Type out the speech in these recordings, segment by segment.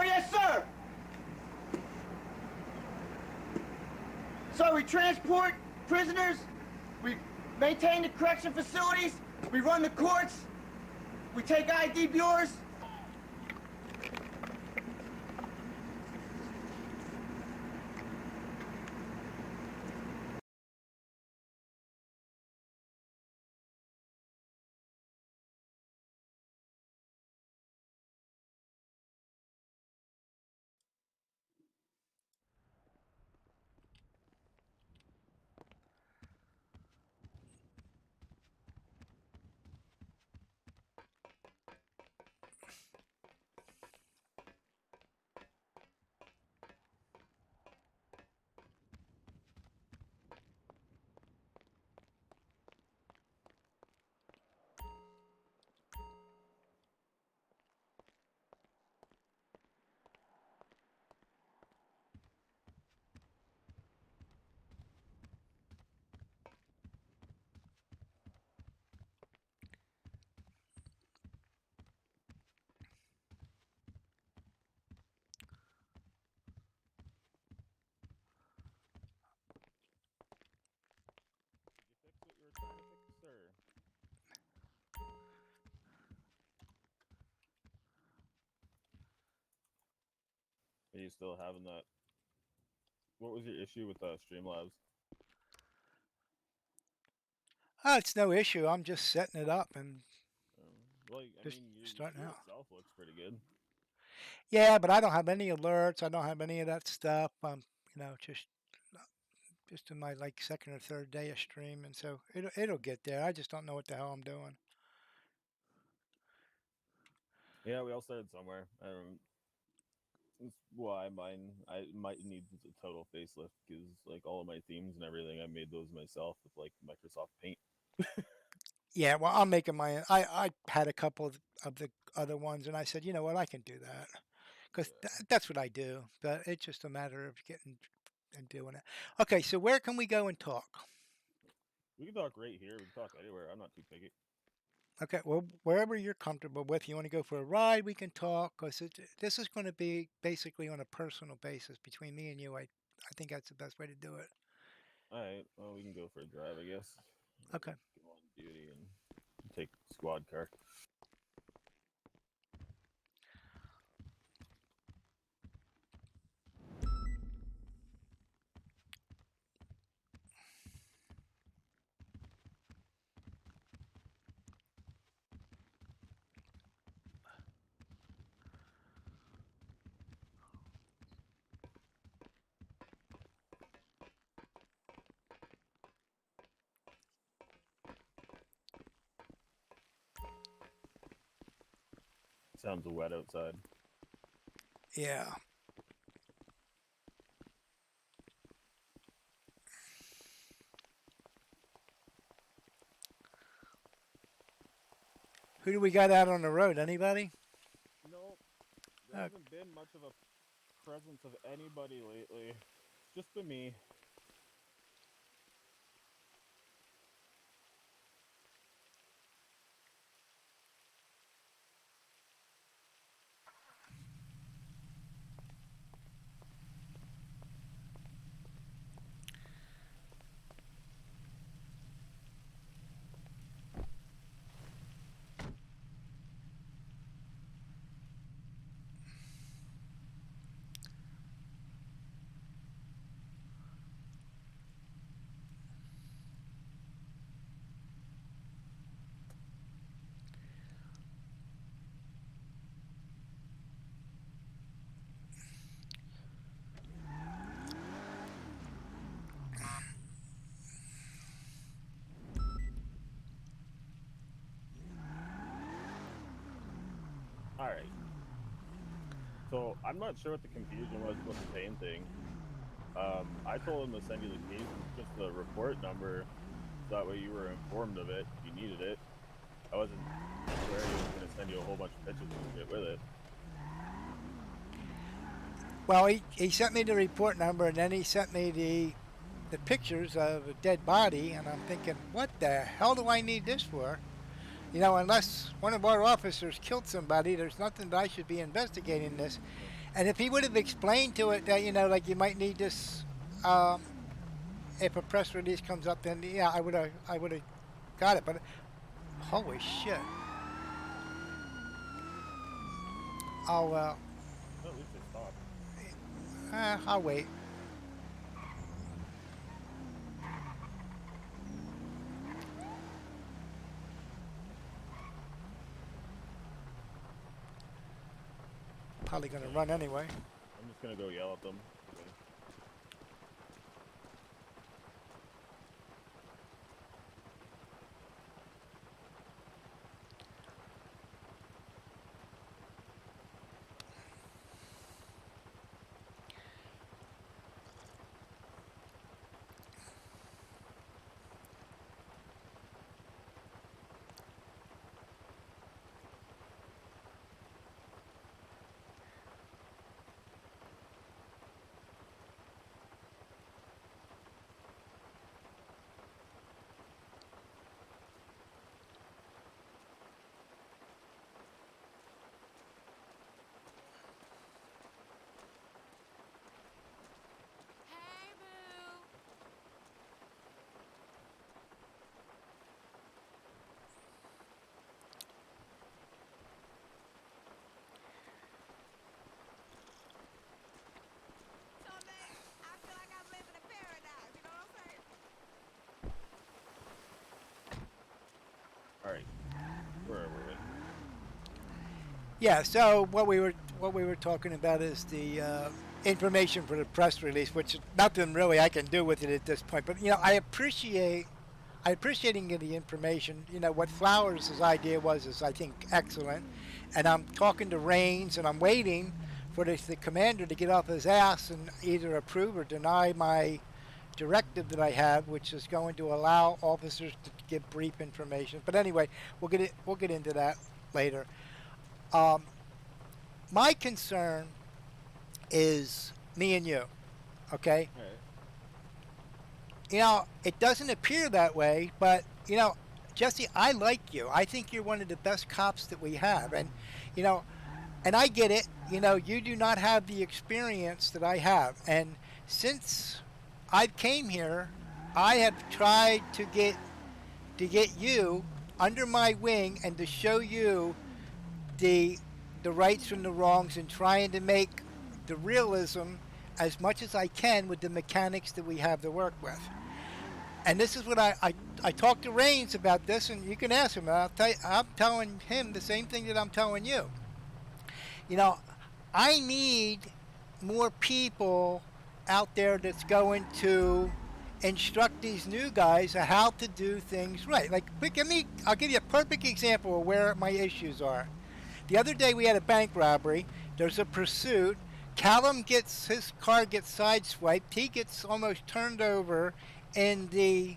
yes, sir! So we transport prisoners, we maintain the correction facilities, we run the courts, we take ID bureaus. Did you fix what you were trying to fix, sir? Are you still having that? What was your issue with Streamlabs? Oh, it's no issue. I'm just setting it up and Well, I just mean, your starting stream out. itself looks pretty good. Yeah, but I don't have any alerts. I don't have any of that stuff. You know, just in my like second or third day of streaming, so it'll get there. I just don't know what the hell I'm doing. Yeah, we all started somewhere. That's why I might need a total facelift because like all of my themes and everything, I made those myself with like Microsoft Paint. Yeah, well, I'm making my. I had a couple of the other ones, and I said, you know what, I can do that because Yeah. that's what I do. But it's just a matter of getting and doing it. Okay, so where can we go and talk? We can talk right here. We can talk anywhere. I'm not too picky. Okay, well, wherever you're comfortable with, you want to go for a ride, we can talk. Because this is going to be basically on a personal basis between me and you. I think that's the best way to do it. All right. Well, we can go for a drive, I guess. Okay. Go on duty and take squad car. Sounds wet outside. Yeah. Who do we got out on the road? Anybody? No, there Uh, hasn't been much of a presence of anybody lately. It's just been me. All right. So I'm not sure what the confusion was with the pain thing. I told him to send you the case, just the report number, so that way you were informed of it if you needed it. I wasn't aware he was going to send you a whole bunch of pictures and shit with it. well, he sent me the report number, and then he sent me the pictures of a dead body, and I'm thinking, what the hell do I need this for? You know, unless one of our officers killed somebody, there's nothing that I should be investigating this. And if he would have explained to it that, like you might need this, if a press release comes up, then yeah, I would have got it. But holy shit! Oh well, At least they stopped. I'll wait. Probably gonna run anyway. I'm just gonna go yell at them. Okay. Hey, boo. So, man, I feel like I'm living in paradise. You know what I'm saying? All right. Where are we? Yeah. So what we were talking about is the information for the press release, which nothing really I can do with it at this point. But I appreciating the information. What Flowers' idea was is I think excellent, and I'm talking to Rains and I'm waiting for the commander to get off his ass and either approve or deny my directive that I have, which is going to allow officers to give brief information. But anyway, we'll get into that later. Um, my concern is me and you. Okay, All right. it doesn't appear that way, but Jesse, I like you. I think you're one of the best cops that we have, and you know, and I get it. You do not have the experience that I have, and since I came here, I have tried to get you under my wing and to show you the the rights from the wrongs and trying to make the realism as much as I can with the mechanics that we have to work with. And this is what I talked to Rains about this, and you can ask him. I'm telling him the same thing that I'm telling you. You know, I need more people out there that's going to instruct these new guys on how to do things right. Like, I'll give you a perfect example of where my issues are. The other day we had a bank robbery. There's a pursuit. His car gets sideswiped. He gets almost turned over in the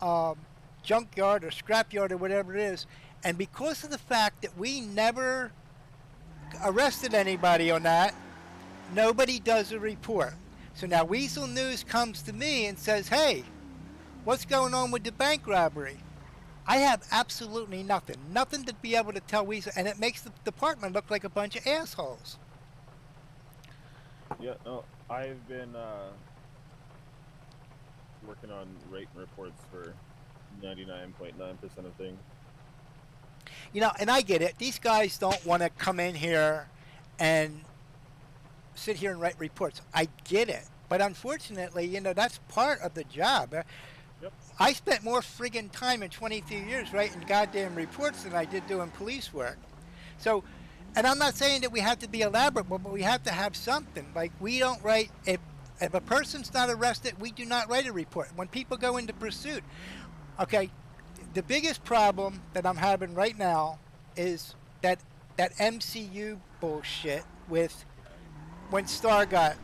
um, junkyard or scrapyard or whatever it is. And because of the fact that we never arrested anybody on that, nobody does a report. So now Weasel News comes to me and says, hey, what's going on with the bank robbery? I have absolutely nothing. Nothing to be able to tell Weasel, and it makes the department look like a bunch of assholes. Yeah. No, I've been working on rate reports for 99.9% of things. And I get it. These guys don't want to come in here and sit here and write reports. I get it. But unfortunately, that's part of the job. Yep. I spent more friggin' time in 23 years writing goddamn reports than I did doing police work. So, and I'm not saying that we have to be elaborate, but we have to have something. Like, we don't write, if a person's not arrested, we do not write a report. When people go into pursuit, okay, the biggest problem that I'm having right now is that MCU bullshit with when Star got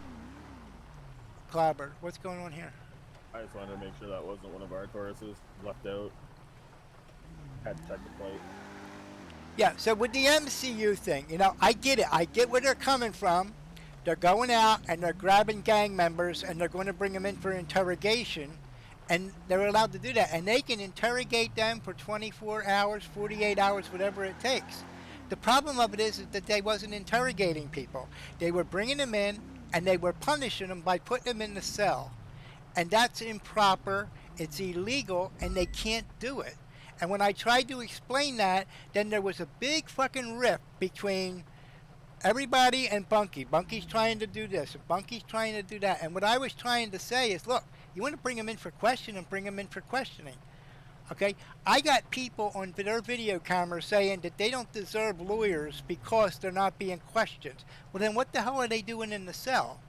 clobbered. What's going on here? I just wanted to make sure that wasn't one of our Tauruses left out. Had to check the plate. Yeah, so with the MCU thing, I get it. I get where they're coming from. They're going out and they're grabbing gang members and they're going to bring them in for interrogation. And they're allowed to do that. And they can interrogate them for 24 hours, 48 hours, whatever it takes. The problem of it is that they wasn't interrogating people. They were bringing them in and they were punishing them by putting them in the cell. And that's improper, it's illegal, and they can't do it. And when I tried to explain that, then there was a big fucking rift between everybody and Bunky. Bunky's trying to do this, and Bunky's trying to do that. And what I was trying to say is, look, you want to bring them in for questioning, bring them in for questioning. Okay? I got people on their video cameras saying that they don't deserve lawyers because they're not being questioned. Well, then what the hell are they doing in the cell?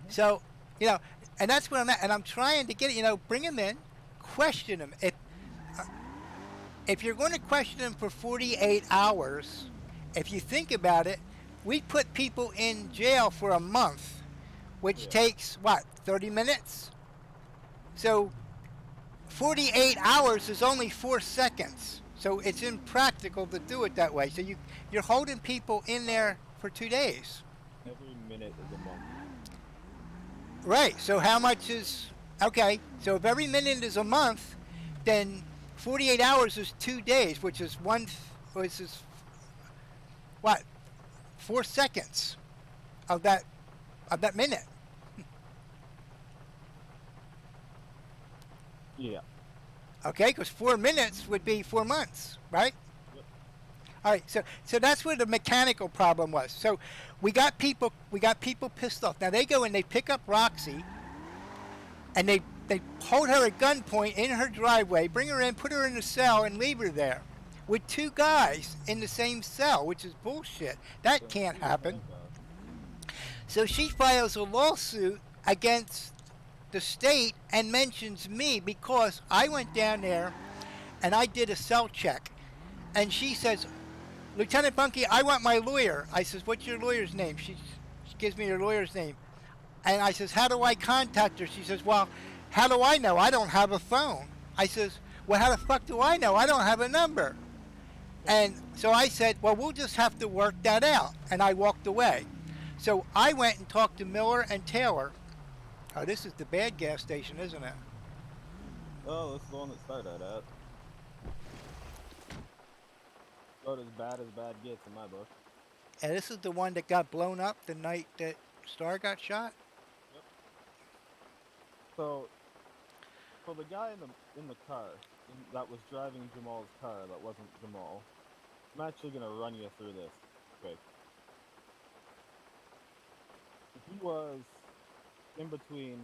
So, and that's where I'm at. And I'm trying to get it, bring them in, question them. If you're going to question them for 48 hours, if you think about it, we put people in jail for a month, which takes, 30 minutes? So 48 hours is only 4 seconds. So it's impractical to do it that way. So you're holding people in there for 2 days. Every minute is a month. Right. So how much is... Okay. So if every minute is a month, then 48 hours is 2 days, which is 4 seconds of that minute. Yeah. Okay, because 4 minutes would be 4 months, right? Yep. All right, so that's where the mechanical problem was. So we got people pissed off. Now they go and they pick up Roxy, and they hold her at gunpoint in her driveway, bring her in, put her in the cell, and leave her there with 2 guys in the same cell, which is bullshit. That can't happen. So she files a lawsuit against the state and mentions me because I went down there and I did a cell check. And she says, Lieutenant Bunky, I want my lawyer. I says, what's your lawyer's name? She gives me her lawyer's name. And I says, how do I contact her? She says, well, how do I know? I don't have a phone. I says, well, how the fuck do I know? I don't have a number. And so I said, well, we'll just have to work that out. And I walked away. So I went and talked to Miller and Taylor. Oh, this is the bad gas station, isn't it? Oh, this is the one that started at. About as bad gets in my book. And this is the one that got blown up the night that Star got shot? Yep. So the guy in the car that was driving Jamal's car that wasn't Jamal, I'm actually gonna run you through this. Okay. He was in between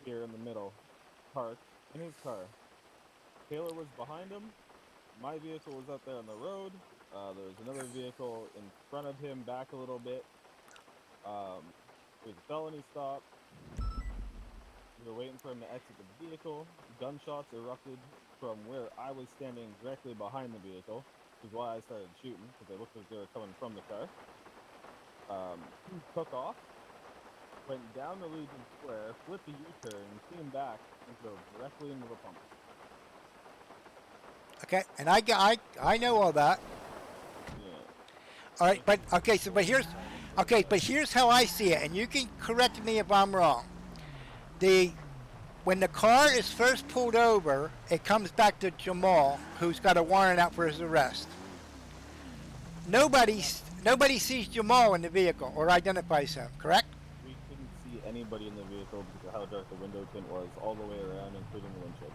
here in the middle, parked in his car. Taylor was behind him. My vehicle was up there on the road. There was another vehicle in front of him, back a little bit. It was a felony stop. We were waiting for him to exit the vehicle. Gunshots erupted from where I was standing directly behind the vehicle, which is why I started shooting, because they looked like they were coming from the car. He took off, went down the Legion Square, flipped a U-turn, came back, and drove directly into the pump. Okay, and I know all that. Yeah. All right, but here's how I see it, and you can correct me if I'm wrong. When the car is first pulled over, it comes back to Jamal, who's got a warrant out for his arrest. Nobody sees Jamal in the vehicle or identifies him, correct? We couldn't see anybody in the vehicle because of how dark the window tint was, all the way around, including the windshield.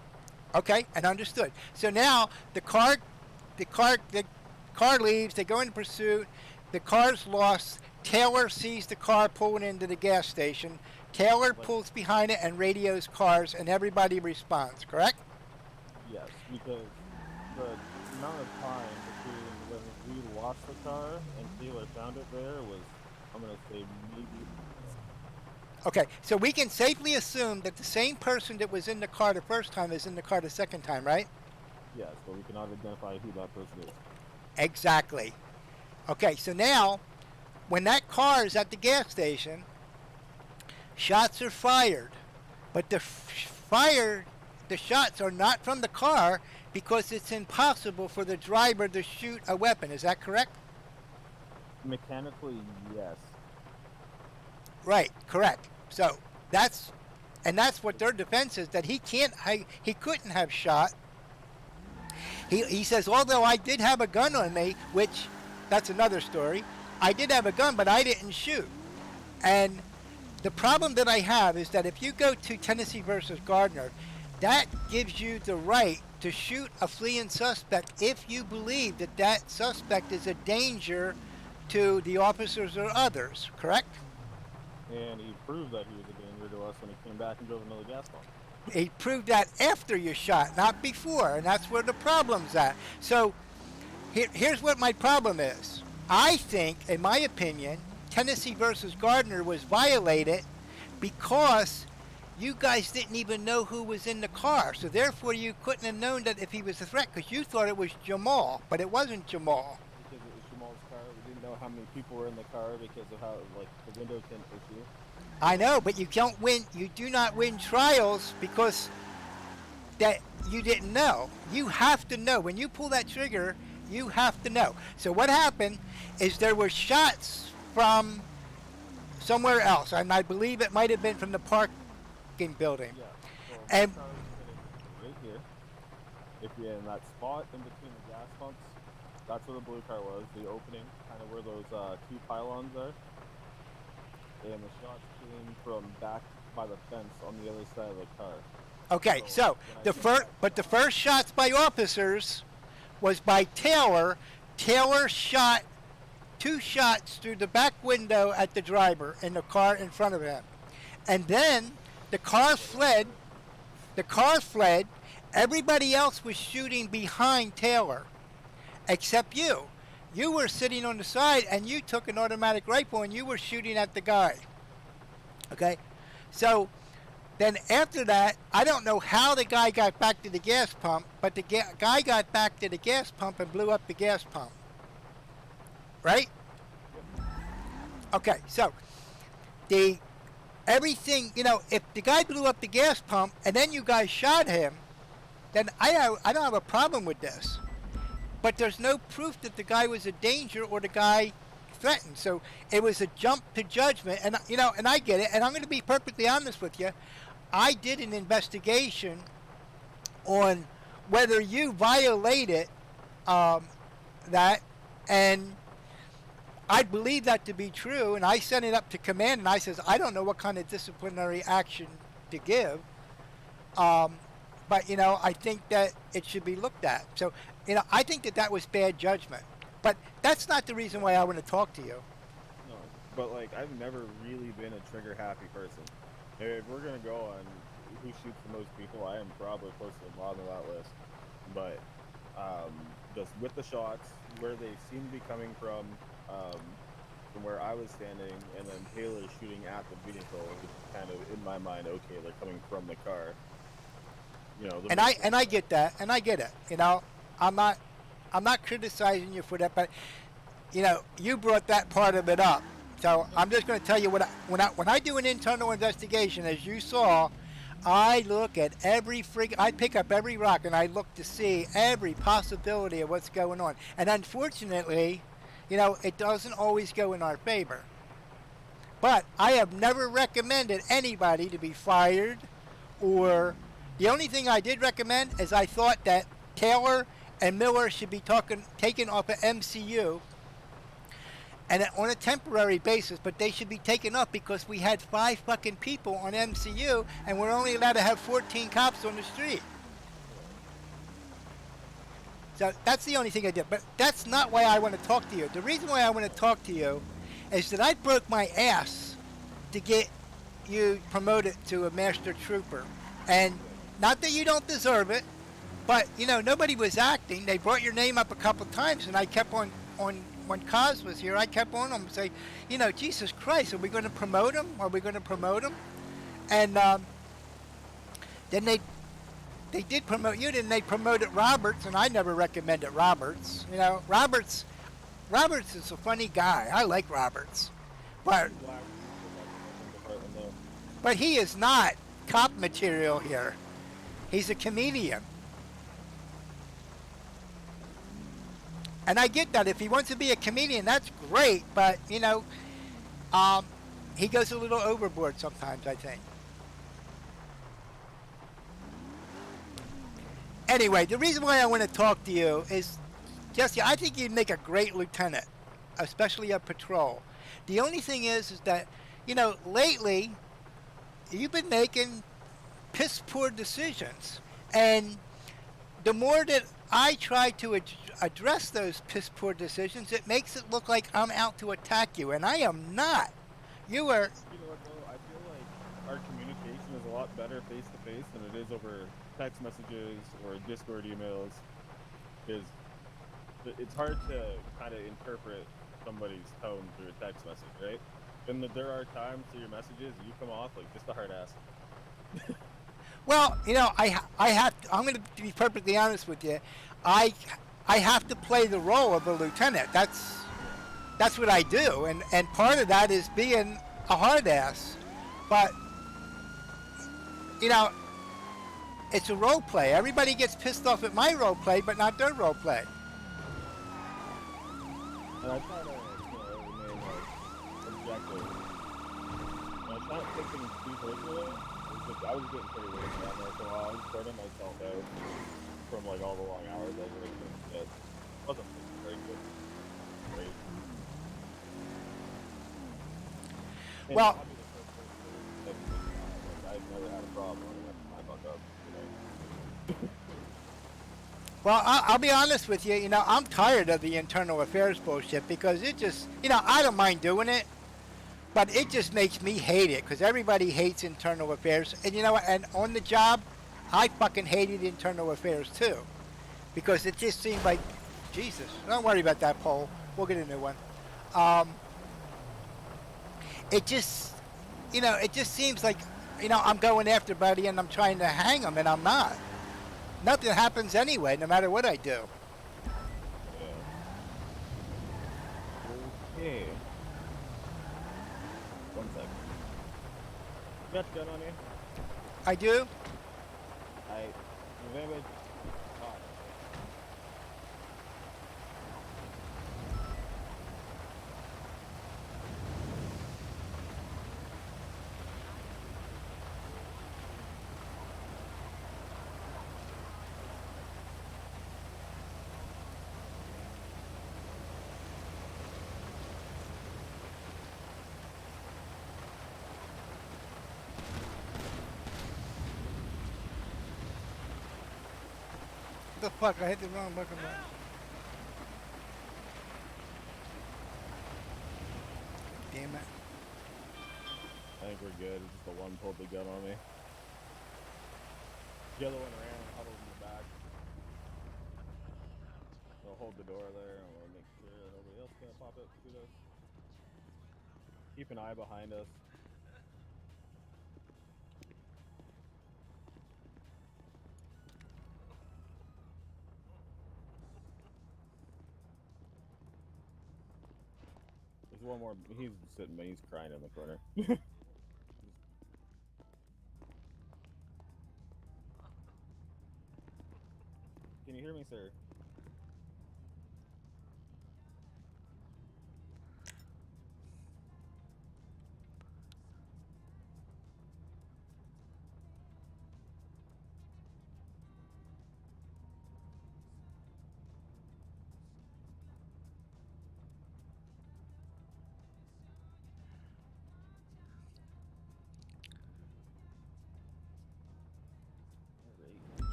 Okay, and understood. So now the car leaves. They go into pursuit. The car's lost. Taylor sees the car pulling into the gas station. Taylor pulls behind it and radios cars, and everybody responds. Correct? Yes, because the amount of time between when we lost the car and Taylor found it there was, I'm gonna say, maybe. Okay, so we can safely assume that the same person that was in the car the first time is in the car the second time, right? Yes, but we cannot identify who that person is. Exactly. Okay, so now, when that car is at the gas station, shots are fired, but the shots are not from the car because it's impossible for the driver to shoot a weapon. Is that correct? Mechanically, yes. Right, correct. So that's what their defense is, that he couldn't have shot. He says, although I did have a gun on me, which that's another story. I did have a gun, but I didn't shoot. And the problem that I have is that if you go to Tennessee versus Gardner, that gives you the right to shoot a fleeing suspect if you believe that that suspect is a danger to the officers or others, correct? And he proved that he was a danger to us when he came back and drove another gas pump. He proved that after you shot, not before, and that's where the problem's at. So here's what my problem is. I think, in my opinion, Tennessee versus Gardner was violated because you guys didn't even know who was in the car. So therefore you couldn't have known that if he was a threat because you thought it was Jamal, but it wasn't Jamal. Because it was Jamal's car, we didn't know how many people were in the car because of how, like, the window tint issue. I know, but you don't win. You do not win trials because that you didn't know. You have to know. When you pull that trigger, you have to know. So what happened is there were shots from somewhere else, and I believe it might have been from the parking building. Yeah. So And car was sitting right here. If you're in that spot in between the gas pumps, that's where the blue car was. The opening, kind of where those two pylons are. And the shots came from back by the fence on the other side of the car. okay, so the first shots by officers was by Taylor. Taylor shot 2 shots through the back window at the driver in the car in front of him. And then the car fled. The car fled. Everybody else was shooting behind Taylor, except you. You were sitting on the side and you took an automatic rifle and you were shooting at the guy. Okay? So then after that, I don't know how the guy got back to the gas pump, but the guy got back to the gas pump and blew up the gas pump. Right? Okay, so everything, if the guy blew up the gas pump and then you guys shot him, then I don't have a problem with this. But there's no proof that the guy was a danger or the guy threatened. So it was a jump to judgment, and and I get it. And I'm going to be perfectly honest with you. I did an investigation on whether you violated that, and I believe that to be true. And I sent it up to command, and I says I don't know what kind of disciplinary action to give. But I think that it should be looked at. So. I think that was bad judgment. But that's not the reason why I want to talk to you. No, but, like, I've never really been a trigger-happy person. If we're going to go on who shoots the most people, I am probably close to the bottom of that list. But just with the shots, where they seem to be coming from where I was standing, and then Taylor shooting at the vehicle, it's kind of, in my mind, okay, they're coming from the car. And I get that, and I get it. I'm not criticizing you for that, but you brought that part of it up. So I'm just going to tell you when I do an internal investigation, as you saw, I look at I pick up every rock and I look to see every possibility of what's going on. And unfortunately, it doesn't always go in our favor. But I have never recommended anybody to be fired, or the only thing I did recommend is I thought that Taylor and Miller should be taken off of MCU and on a temporary basis, but they should be taken off because we had 5 fucking people on MCU and we're only allowed to have 14 cops on the street. So that's the only thing I did, but that's not why I want to talk to you. The reason why I want to talk to you is that I broke my ass to get you promoted to a master trooper, and not that you don't deserve it, but nobody was acting. They brought your name up a couple times, and I kept on when Kaz was here, I kept on him say, Jesus Christ, are we going to promote him? Are we going to promote him? And then they did promote you, then they promoted Roberts, and I never recommended Roberts. Roberts is a funny guy. I like Roberts, but he is not cop material here. He's a comedian. And I get that. If he wants to be a comedian, that's great. But, he goes a little overboard sometimes, I think. Anyway, the reason why I want to talk to you is, Jesse, I think you'd make a great lieutenant, especially a patrol. The only thing is that, lately you've been making piss poor decisions, and the more that I try to address those piss poor decisions, it makes it look like I'm out to attack you, and I am not. You are. You know what though? I feel like our communication is a lot better face to face than it is over text messages or Discord emails. Because it's hard to kind of interpret somebody's tone through a text message, right? And there are times through your messages you come off like just a hard ass. Well, I'm going to be perfectly honest with you. I have to play the role of a lieutenant. That's what I do, and part of that is being a hard ass. But it's a role play. Everybody gets pissed off at my role play, but not their role play. And I try to, remain objective. And I try not to take things too personally. I was getting pretty weird down there for a while. I was burning myself out from like all the long hours I was working. It wasn't very good. Great. Well, I've never had a problem when I went to my fuck up. Well, I'll be honest with you. I'm tired of the internal affairs bullshit because it just, I don't mind doing it, but it just makes me hate it because everybody hates internal affairs. And and on the job, I fucking hated internal affairs too, because it just seemed like, Jesus, don't worry about that poll. We'll get a new one. It just, it just seems like, I'm going after buddy and I'm trying to hang him and I'm not. Nothing happens anyway, no matter what I do. Yeah. Okay. 1 second. You got the gun on you? I do? November. What the fuck? I hit the wrong button. Damn it. I think we're good. It's just the one pulled the gun on me. The other one ran and huddled in the back. We'll hold the door there and we'll make sure that nobody else is gonna pop up to shoot us. Keep an eye behind us. There's one more. He's sitting, but he's crying in the corner. Can you hear me, sir?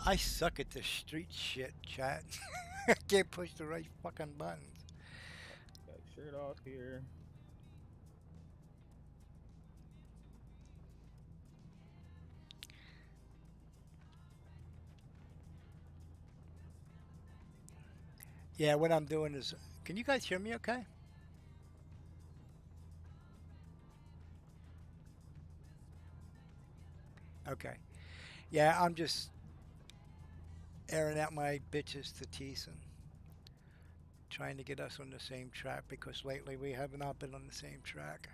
I suck at this street shit, chat. I can't push the right fucking buttons. Got shirt off here. Yeah, what I'm doing is, can you guys hear me okay? Okay. Yeah, I'm just airing out my bitches to Thiessen. Trying to get us on the same track because lately we have not been on the same track.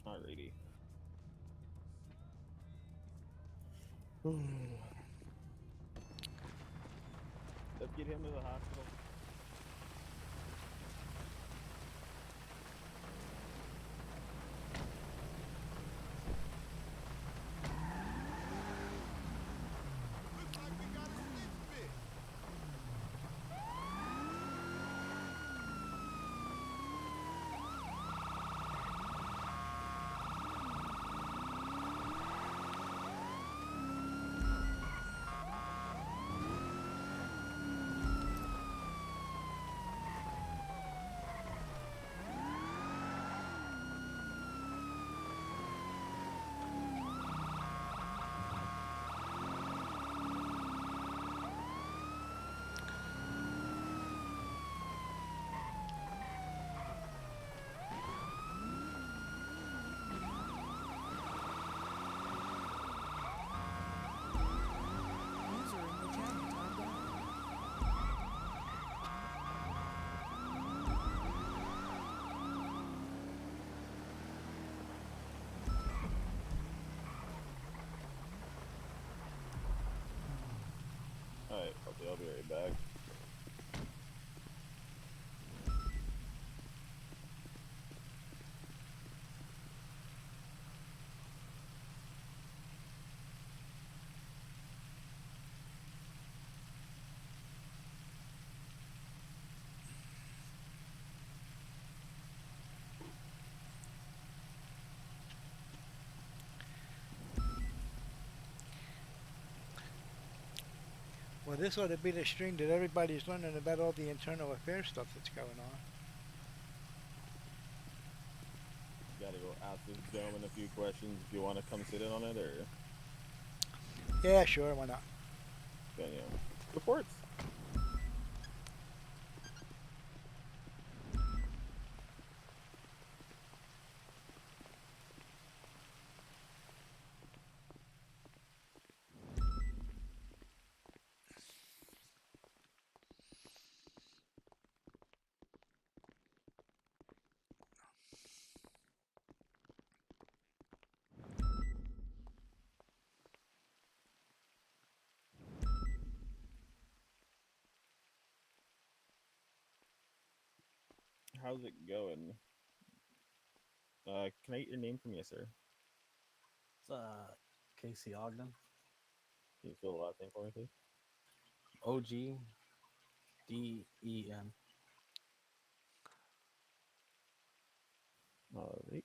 Alrighty. Let's get him to the hospital. Looks like we got a snitch bit. User in the channel timed out. Alright, okay, I'll be right back. Well, this ought to be the stream that everybody's learning about all the internal affairs stuff that's going on. Gotta go ask this gentleman a few questions if you want to come sit in on it, or Yeah, sure, why not? then, you know, reports. How's it going? Can I get your name from you, sir? It's Casey Ogden. Can you spell the last name for me, please? OGDEN. Alright.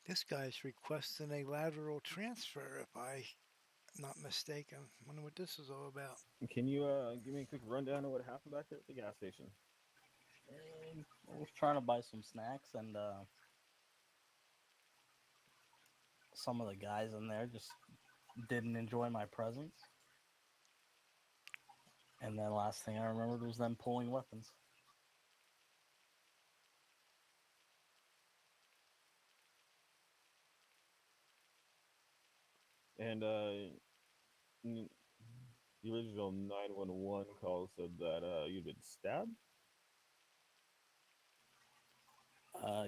This guy's requesting a lateral transfer, if I'm not mistaken. Wonder what this is all about. Can you give me a quick rundown of what happened back there at the gas station? I was trying to buy some snacks, and some of the guys in there just didn't enjoy my presence. And then last thing I remembered was them pulling weapons. And the original 911 call said that you'd been stabbed.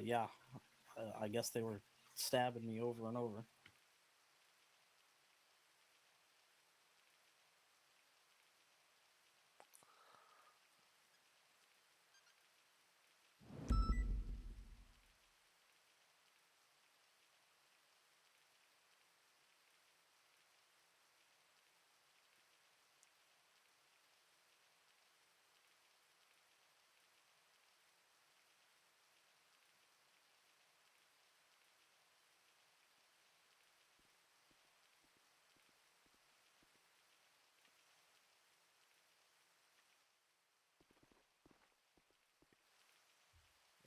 Yeah, I guess they were stabbing me over and over.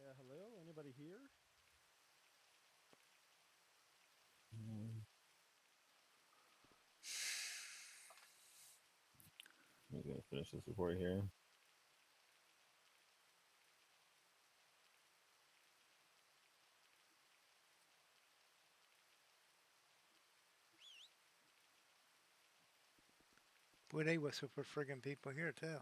Yeah, hello? Anybody here? I'm gonna finish this report here. Boy, they whistle for friggin' people here too.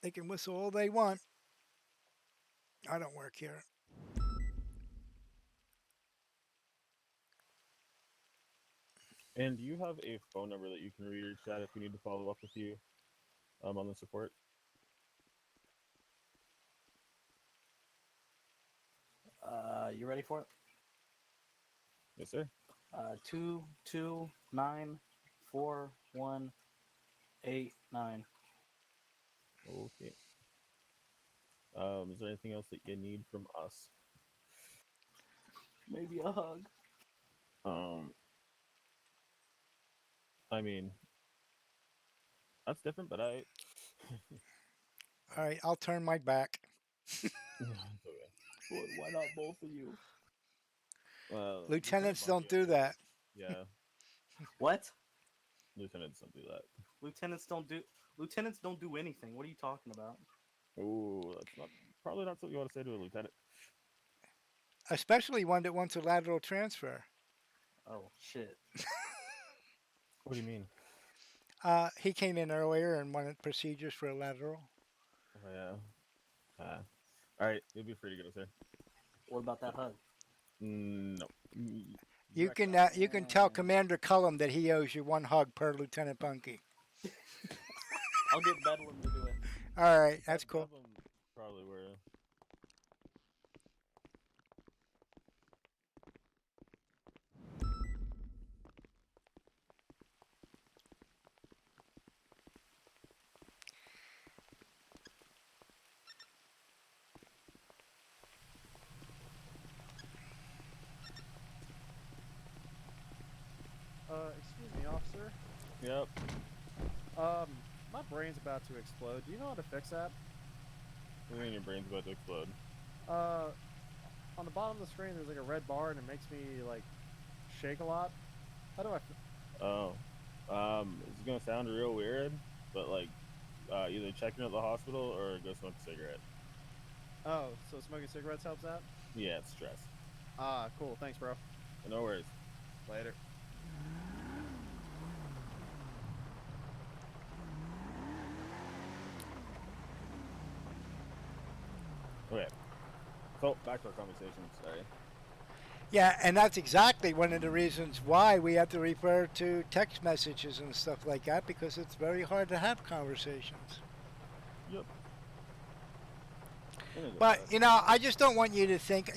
They can whistle all they want. I don't work here. And do you have a phone number that you can reach at if we need to follow up with you on the support? You ready for it? Yes, sir. 2294189. Okay. Is there anything else that you need from us? Maybe a hug. I mean, that's different, but I. All right, I'll turn my back. Yeah, it's okay. Why not both of you? Well, Lieutenants Lieutenant don't Bunky, do that. Yeah, What? lieutenants don't do that. Lieutenants don't do anything. What are you talking about? Ooh, that's probably not something you want to say to a lieutenant. Especially one that wants a lateral transfer. Oh shit. What do you mean? He came in earlier and wanted procedures for a lateral. Oh yeah. All right, you'll be free to go, sir. What about that hug? No. You Direct can that. you can tell Commander Cullum that he owes you one hug per Lieutenant Bunky. I'll get Bedlam to do it. All right, that's That cool. Bedlam probably were. Excuse me, officer. Yep. My brain's about to explode. Do you know how to fix that? I think your brain's about to explode. On the bottom of the screen, there's like a red bar, and it makes me like shake a lot. How do I? Oh. It's gonna sound real weird, but like, either check in at the hospital or go smoke a cigarette. Oh, so smoking cigarettes helps out? Yeah, it's stress. Ah, cool. Thanks, bro. No worries. Later. Okay. So back to our conversation. Sorry. Yeah, and that's exactly one of the reasons why we have to refer to text messages and stuff like that, because it's very hard to have conversations. Yep. But, I just don't want you to think,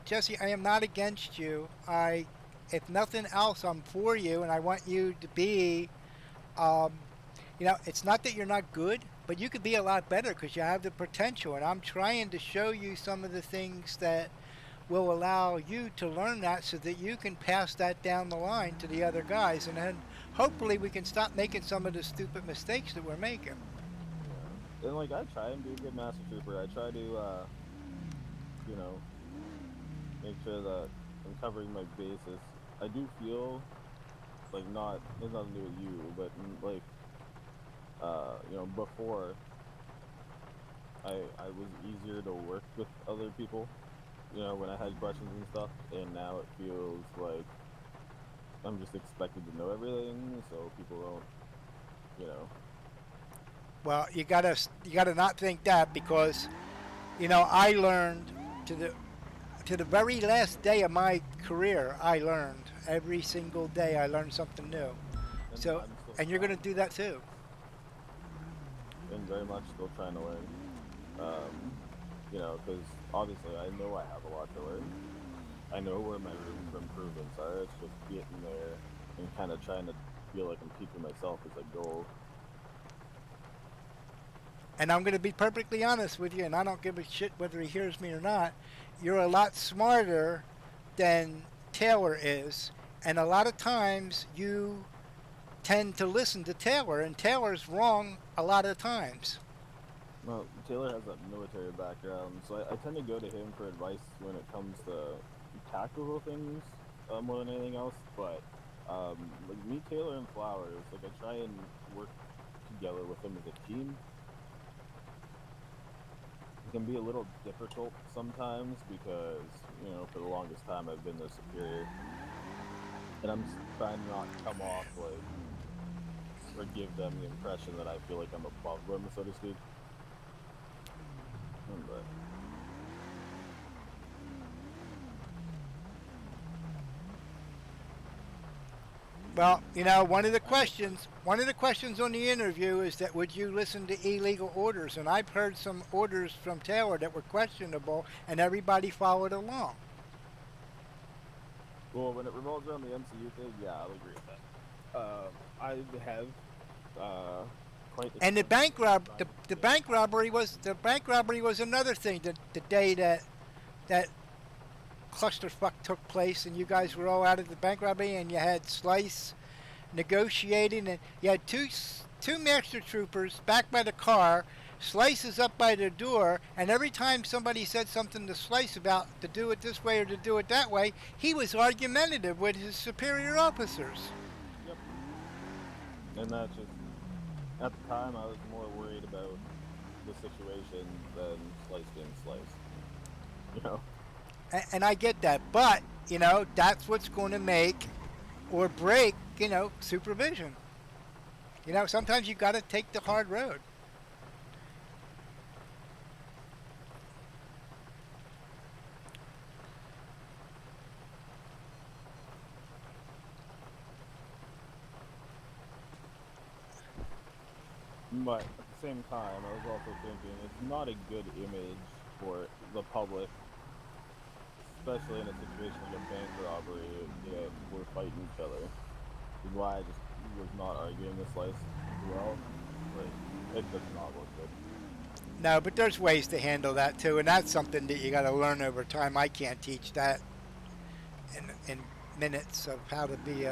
Jesse, I am not against you. If nothing else, I'm for you, and I want you to be, it's not that you're not good, but you could be a lot better because you have the potential, and I'm trying to show you some of the things that will allow you to learn that so that you can pass that down the line to the other guys, and then hopefully we can stop making some of the stupid mistakes that we're making. Yeah. And like I try and be a good master trooper. I try to make sure that I'm covering my bases. I do feel like it's nothing to do with you, but like before I was easier to work with other people, when I had questions and stuff, and now it feels like I'm just expected to know everything, so people don't. Well, you gotta not think that, because I learned to the very last day of my career. I learned every single day. I learned something new. So, and you're gonna do that too. And very much still trying to learn. Because obviously I know I have a lot to learn. I know where my room for improvements are. It's just getting there and kind of trying to feel like I'm teaching myself as I go. and I'm going to be perfectly honest with you, and I don't give a shit whether he hears me or not, you're a lot smarter than Taylor is, and a lot of times you tend to listen to Taylor, and Taylor's wrong a lot of times. Well, Taylor has that military background, so I tend to go to him for advice when it comes to tactical things more than anything else. But like me, Taylor, and Flowers, like I try and work together with them as a team. It can be a little difficult sometimes because, you know, for the longest time I've been their superior, and I'm trying to not come off like or give them the impression that I feel like I'm above them, so to speak. But Well, you know, one of the questions on the interview is that would you listen to illegal orders? And I've heard some orders from Taylor that were questionable, and everybody followed along. well, when it revolves around the MCU thing, yeah, I'll agree with that. I have quite. And the bank robbery was another thing. The day that clusterfuck took place, and you guys were all out of the bank robbery, and you had Slice negotiating, and you had two master troopers back by the car. Slice is up by the door, and every time somebody said something to Slice about to do it this way or to do it that way, he was argumentative with his superior officers. Yep. And that's just, at the time, I was more worried about the situation than Slice being Slice. You know? And I get that, but, you know, that's what's going to make or break, you know, supervision. You know, sometimes you got to take the hard road. But at the same time, I was also thinking it's not a good image for the public, especially in a situation like a bank robbery, you know, we're fighting each other. Is why I just was not arguing this Slice as well. Like, it does not look good. No, but there's ways to handle that too, and that's something that you got to learn over time. I can't teach that in minutes of how to be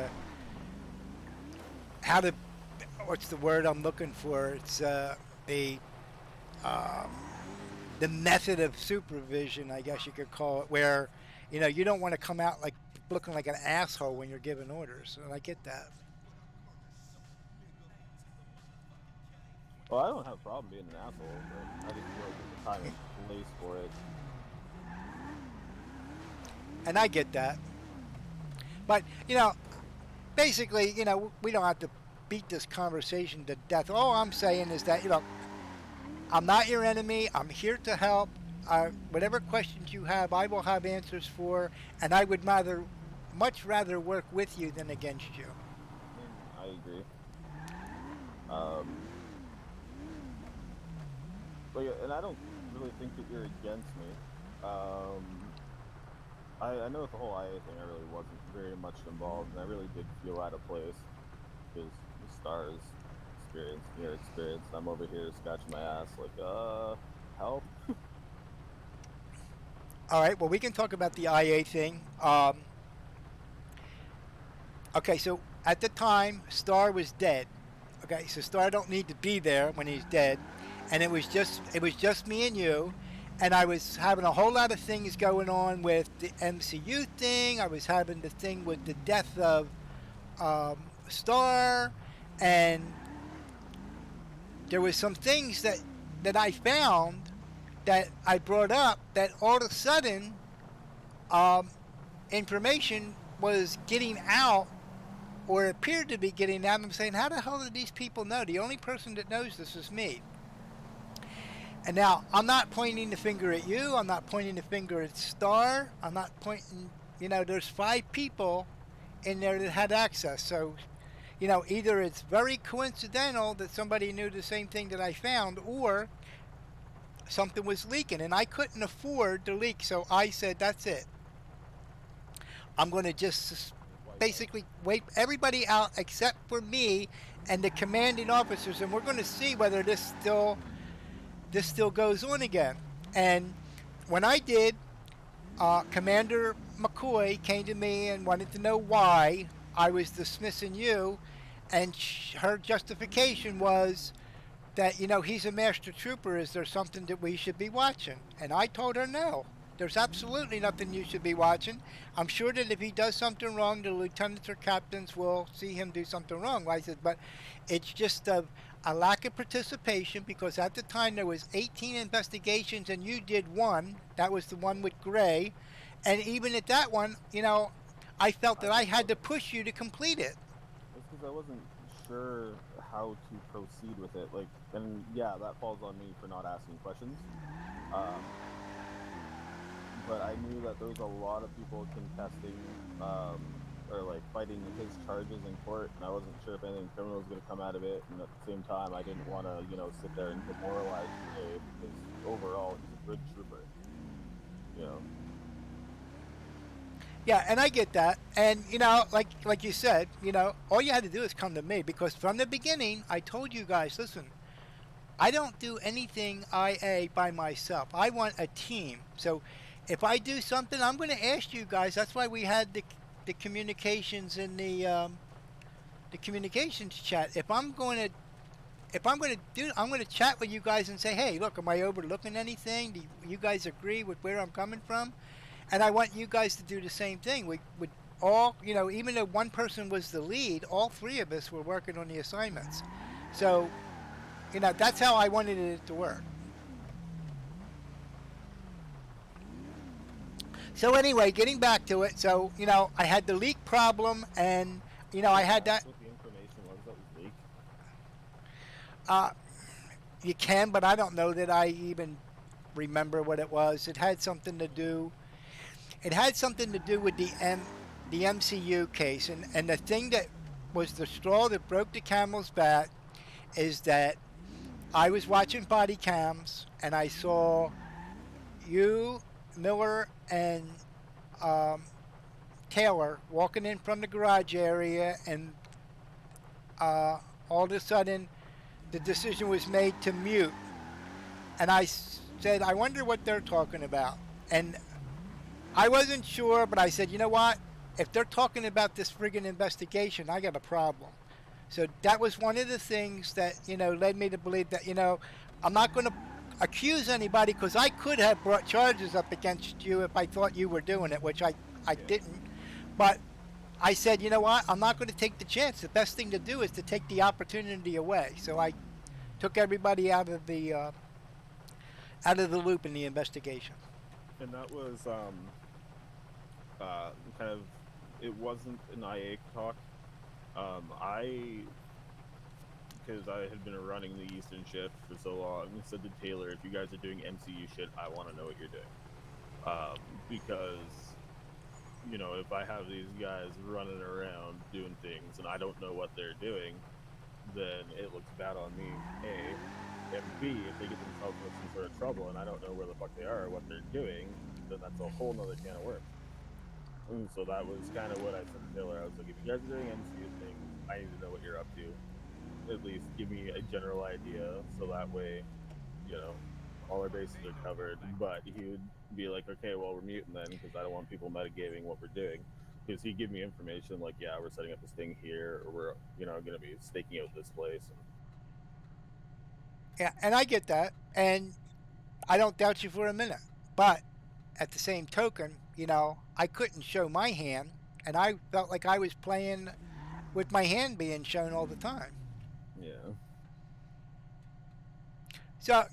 what's the word I'm looking for? It's the method of supervision, I guess you could call it, where, you know, you don't want to come out like looking like an asshole when you're giving orders, and I get that. Well, I don't have a problem being an asshole, but I just feel like there's a time and place for it. And I get that. But, you know, basically, you know, we don't have to beat this conversation to death. All I'm saying is that, you know, I'm not your enemy. I'm here to help. Whatever questions you have, I will have answers for, and I would much rather work with you than against you. I agree. But yeah, and I don't really think that you're against me. I know with the whole IA thing, I really wasn't very much involved, and I really did feel out of place because the Stars experience, your experience, and I'm over here scratching my ass like, help. All right, well, we can talk about the IA thing. Okay, so at the time, Star was dead. Okay, so Star don't need to be there when he's dead, and it was just me and you, and I was having a whole lot of things going on with the MCU thing. I was having the thing with the death of Star, and there was some things that I found that I brought up that all of a sudden information was getting out, or appeared to be getting out. I'm saying, how the hell did these people know? The only person that knows this is me. And now, I'm not pointing the finger at you. I'm not pointing the finger at Star. I'm not pointing, you know, there's 5 people in there that had access. So, you know, either it's very coincidental that somebody knew the same thing that I found, or something was leaking, and I couldn't afford to leak, so I said, that's it. I'm going to just basically wipe everybody out except for me and the commanding officers, and we're going to see whether this still this still goes on again. And when I did, Commander McCoy came to me and wanted to know why I was dismissing you, and her justification was that he's a master trooper. Is there something that we should be watching? And I told her no. There's absolutely nothing you should be watching. I'm sure that if he does something wrong, the lieutenants or captains will see him do something wrong. I said, but it's just a lack of participation, because at the time there was 18 investigations and you did one. That was the one with Gray. And even at that one, I felt that I had to push you to complete it. It's because I wasn't sure how to proceed with it. Like, and yeah, that falls on me for not asking questions. But I knew that there was a lot of people contesting or like fighting his charges in court, and I wasn't sure if anything criminal was going to come out of it. And at the same time, I didn't want to, sit there and demoralize Jay, because overall he's a good trooper. Yeah, and I get that. And like you said, all you had to do is come to me, because from the beginning I told you guys, listen, I don't do anything IA by myself. I want a team. So if I do something, I'm going to ask you guys. That's why we had the communications in the communications chat. I'm going to chat with you guys and say, hey, look, am I overlooking anything? Do you guys agree with where I'm coming from? And I want you guys to do the same thing. We would all, even though one person was the lead, all three of us were working on the assignments. So, that's how I wanted it to work. So anyway, getting back to it. So, I had the leak problem, and, I had that. What the information was that was leaked? You can, but I don't know that I even remember what it was. It had something to do with the MCU case, and the thing that was the straw that broke the camel's back is that I was watching body cams and I saw you, Miller, and Taylor walking in from the garage area, and all of a sudden the decision was made to mute, and I said, I wonder what they're talking about. And I wasn't sure, but I said, you know what? If they're talking about this friggin' investigation, I got a problem. So that was one of the things that, led me to believe that, I'm not going to accuse anybody, because I could have brought charges up against you if I thought you were doing it, which I didn't. But I said, you know what? I'm not going to take the chance. The best thing to do is to take the opportunity away. So I took everybody out of the loop in the investigation. And that was kind of, it wasn't an IA talk. Because I had been running the Eastern shift for so long, and said to Taylor, if you guys are doing MCU shit, I want to know what you're doing. Because, if I have these guys running around doing things and I don't know what they're doing, then it looks bad on me, A. And B, if they get themselves in some sort of trouble and I don't know where the fuck they are or what they're doing, then that's a whole nother can of worms. And so that was kind of what I said to Taylor. I was like, if you guys are doing MCU things, I need to know what you're up to. At least give me a general idea, so that way, all our bases are covered. But he would be like, okay, well, we're muting then, because I don't want people metagaming what we're doing. Because he'd give me information like, yeah, we're setting up this thing here, or we're, going to be staking out this place. Yeah, and I get that, and I don't doubt you for a minute. But at the same token, I couldn't show my hand, and I felt like I was playing with my hand being shown all the time. Yeah. So,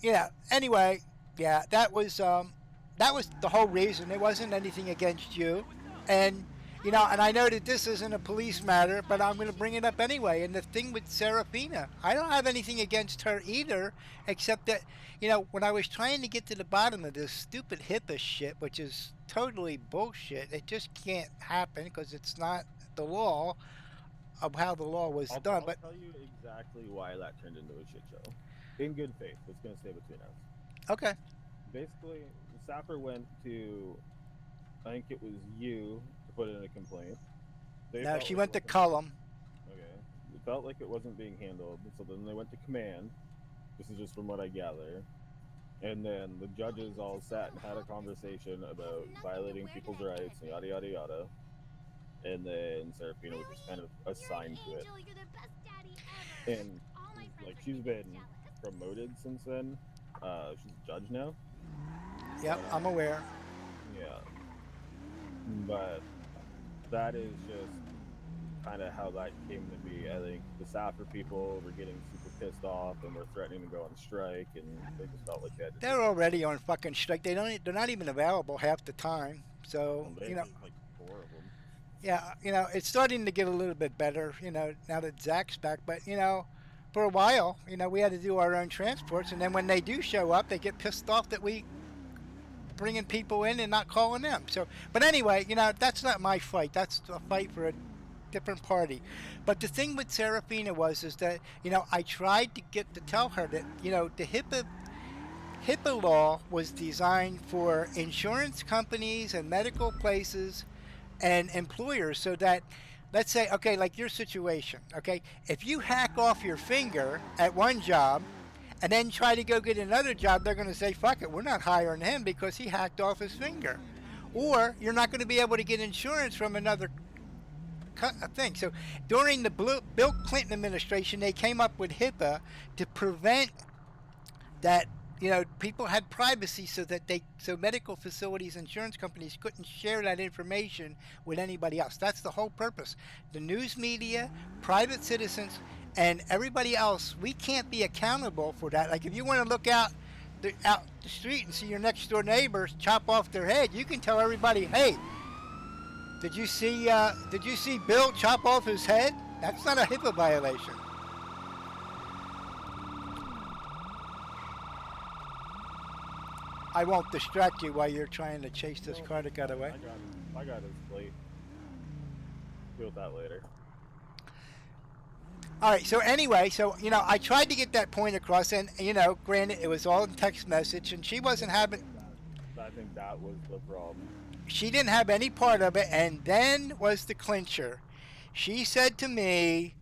anyway, that was the whole reason. It wasn't anything against you. And, and I know that this isn't a police matter, but I'm going to bring it up anyway. And the thing with Serafina, I don't have anything against her either, except that, when I was trying to get to the bottom of this stupid HIPAA shit, which is totally bullshit, it just can't happen because it's not the law of how the law was done. I'll tell you exactly why that turned into a shit show. In good faith. It's going to stay between us. Okay. Basically, Sapper went to, I think it was you, to put in a complaint. No, she went to Cullum. Okay. It felt like it wasn't being handled, so then they went to command. This is just from what I gather. And then the judges all sat and had a conversation about violating people's rights and yada yada yada. And then Serafina was just kind of assigned to it. You're the best daddy ever. And All my friends like are she's gonna be been jealous. promoted since then. She's a judge now. Yep, I'm aware. Yeah. But that is just kind of how that came to be. I think the Safford people were getting super pissed off and were threatening to go on strike, and they just felt like they had to. They're already on fucking strike. They're not even available half the time. So, They you know, like 4 of them. yeah, you know, it's starting to get a little bit better, you know, now that Zach's back. But, you know, for a while, you know, we had to do our own transports. And then when they do show up, they get pissed off that we bringing people in and not calling them. So, but anyway, you know, that's not my fight. That's a fight for a different party. But the thing with Serafina is that, you know, I tried to get to tell her that, you know, the HIPAA law was designed for insurance companies and medical places and employers, so that, let's say, okay, like your situation, okay, if you hack off your finger at one job and then try to go get another job, they're going to say, fuck it, we're not hiring him because he hacked off his finger. Or you're not going to be able to get insurance from another thing. So during the Bill Clinton administration, they came up with HIPAA to prevent that, you know, people had privacy, so that so medical facilities, insurance companies couldn't share that information with anybody else. That's the whole purpose. The news media, private citizens, and everybody else, we can't be accountable for that. Like if you want to look out the street and see your next door neighbor chop off their head, you can tell everybody, hey, did you see Bill chop off his head? That's not a HIPAA violation. I won't distract you while you're trying to chase this car that got away. I got his plate. Deal with that later. All right. So anyway, so you know, I tried to get that point across, and you know, granted, it was all in text message, and she wasn't having. I think that was the problem. She didn't have any part of it, and then was the clincher. She said to me,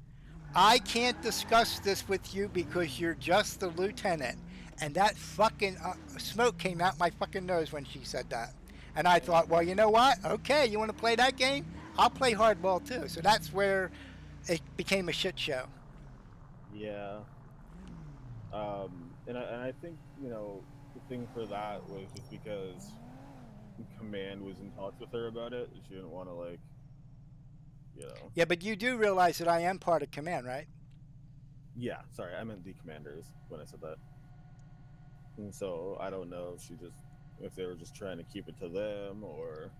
"I can't discuss this with you because you're just the lieutenant." And that fucking smoke came out my fucking nose when she said that. And I thought, well, you know what? Okay, you want to play that game? I'll play hardball too. So that's where it became a shit show. Yeah. And I think, you know, the thing for that was just because Command was in talks with her about it. She didn't want to, like, you know. Yeah, but you do realize that I am part of Command, right? Yeah, sorry, I meant the Commanders when I said that. And so I don't know if they were just trying to keep it to them, or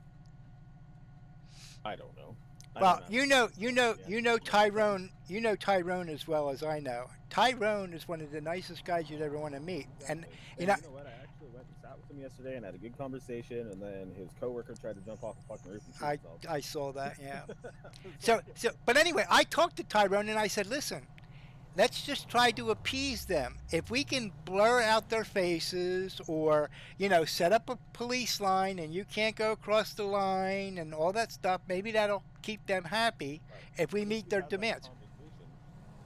I don't know. Well, you know Tyrone as well as I know. Tyrone is one of the nicest guys you'd ever want to meet. And you know what? I actually went and sat with him yesterday and had a good conversation, and then his coworker tried to jump off the fucking roof and shoot himself. I saw that, yeah. so but anyway, I talked to Tyrone and I said, listen, let's just try to appease them. If we can blur out their faces, or, you know, set up a police line and you can't go across the line and all that stuff, maybe that'll keep them happy if we meet their demands.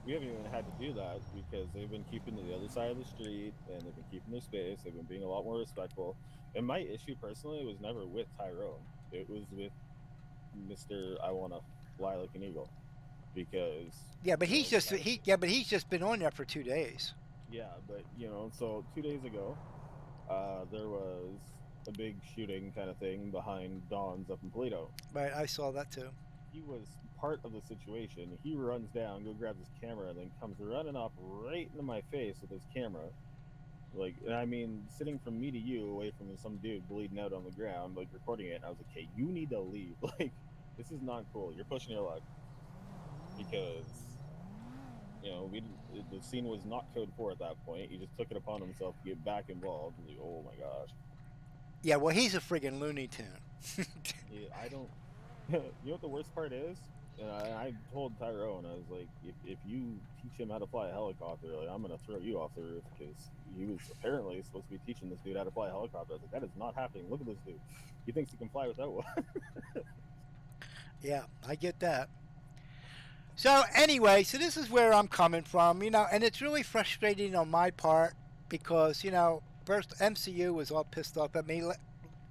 We haven't even had to do that because they've been keeping to the other side of the street, and they've been keeping their space. They've been being a lot more respectful. And my issue personally was never with Tyrone. It was with Mr. I want to fly like an eagle. Because but he's just been on there for 2 days. Yeah, but you know, so 2 days ago, there was a big shooting kind of thing behind Don's up in Polito. Right, I saw that too. He was part of the situation. He runs down, grabs his camera, and then comes running up right into my face with his camera. Like, and I mean, sitting from me to you, away from some dude bleeding out on the ground, like recording it. And I was like, "Hey, you need to leave. Like, this is not cool. You're pushing your luck." Because, you know, the scene was not code 4 at that point. He just took it upon himself to get back involved. Like, oh my gosh. Yeah, well, he's a friggin' Looney Tune. Yeah, I don't. You know what the worst part is? I told Tyrone, I was like, if you teach him how to fly a helicopter, like, I'm gonna throw you off the roof, because he was apparently supposed to be teaching this dude how to fly a helicopter. I was like, that is not happening. Look at this dude. He thinks he can fly without one. Yeah, I get that. So anyway, so this is where I'm coming from, you know, and it's really frustrating on my part because, you know, first MCU was all pissed off at me.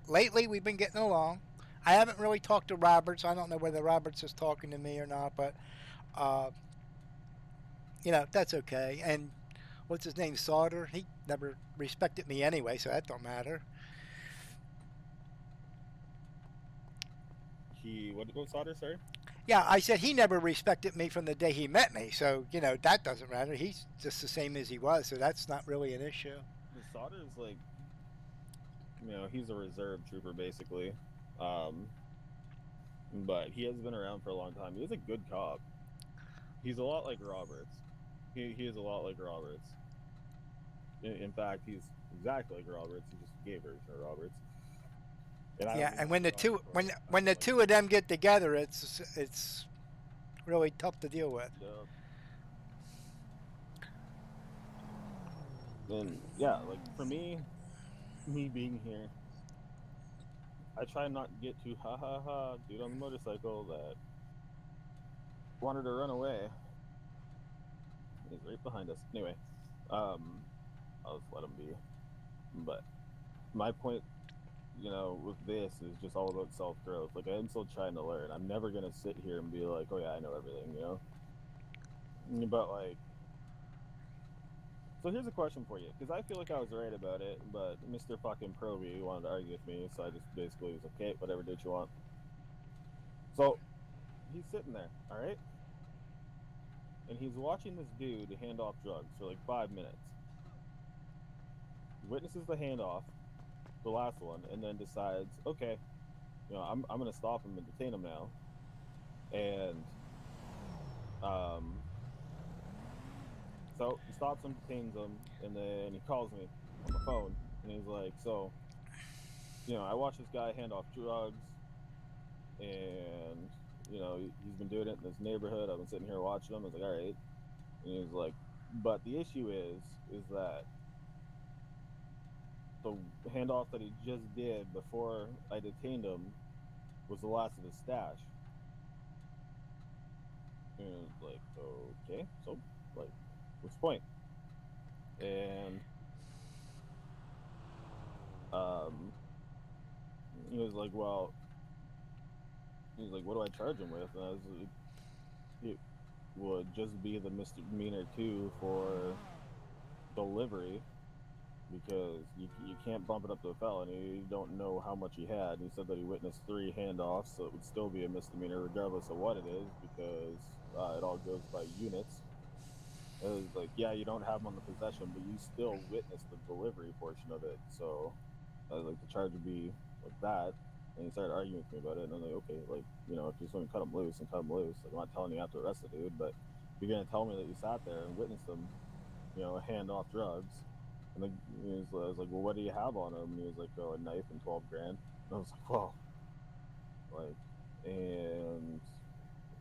Lately, we've been getting along. I haven't really talked to Roberts. I don't know whether Roberts is talking to me or not, but uh, that's okay. And what's his name, Sauter? He never respected me anyway, so that don't matter. What's Sauter, sorry? Yeah, I said he never respected me from the day he met me, so that doesn't matter. He's just the same as he was, so that's not really an issue. The Sauter's like, he's a reserve trooper basically, but he has been around for a long time. He's a good cop. He's a lot like Roberts. He is a lot like Roberts. In fact, he's exactly like Roberts. He's just a gay version of Roberts. Yeah, and when the two of them get together, it's really tough to deal with. Yeah. And yeah, like for me being here, I try not to get too dude on the motorcycle that wanted to run away. He's right behind us. Anyway, I'll just let him be. But my point, with this is just all about self-growth. Like, I'm still trying to learn. I'm never going to sit here and be like, oh yeah, I know everything, But, like, so here's a question for you, because I feel like I was right about it, but Mr. fucking Proby wanted to argue with me, so I just basically was like, okay, whatever, do what you want. So, he's sitting there, alright? And he's watching this dude hand off drugs for like 5 minutes. He witnesses the handoff, the last one, and then decides, okay, I'm gonna stop him and detain him now. And so he stops him, detains him, and then he calls me on the phone, and he's like, so, I watched this guy hand off drugs, and he's been doing it in this neighborhood. I've been sitting here watching him. I was like, all right. And he was like, but the issue is that the handoff that he just did before I detained him was the last of his stash. And it was like, okay, so, like, what's the point? And he was like, well, what do I charge him with? And I was like, it would just be the misdemeanor 2 for delivery, because you can't bump it up to a felony. You don't know how much he had. He said that he witnessed 3 handoffs, so it would still be a misdemeanor regardless of what it is, because it all goes by units. It was like, yeah, you don't have him on the possession, but you still witnessed the delivery portion of it. So I was like, the charge would be like that. And he started arguing with me about it, and I'm like, okay, like, if you just want to cut him loose, and cut him loose. Like, I'm not telling you have to arrest the dude, but you're gonna tell me that you sat there and witnessed him, hand off drugs. And then I was like, well, what do you have on him? And he was like, oh, a knife and 12 grand. And I was like, well, like, and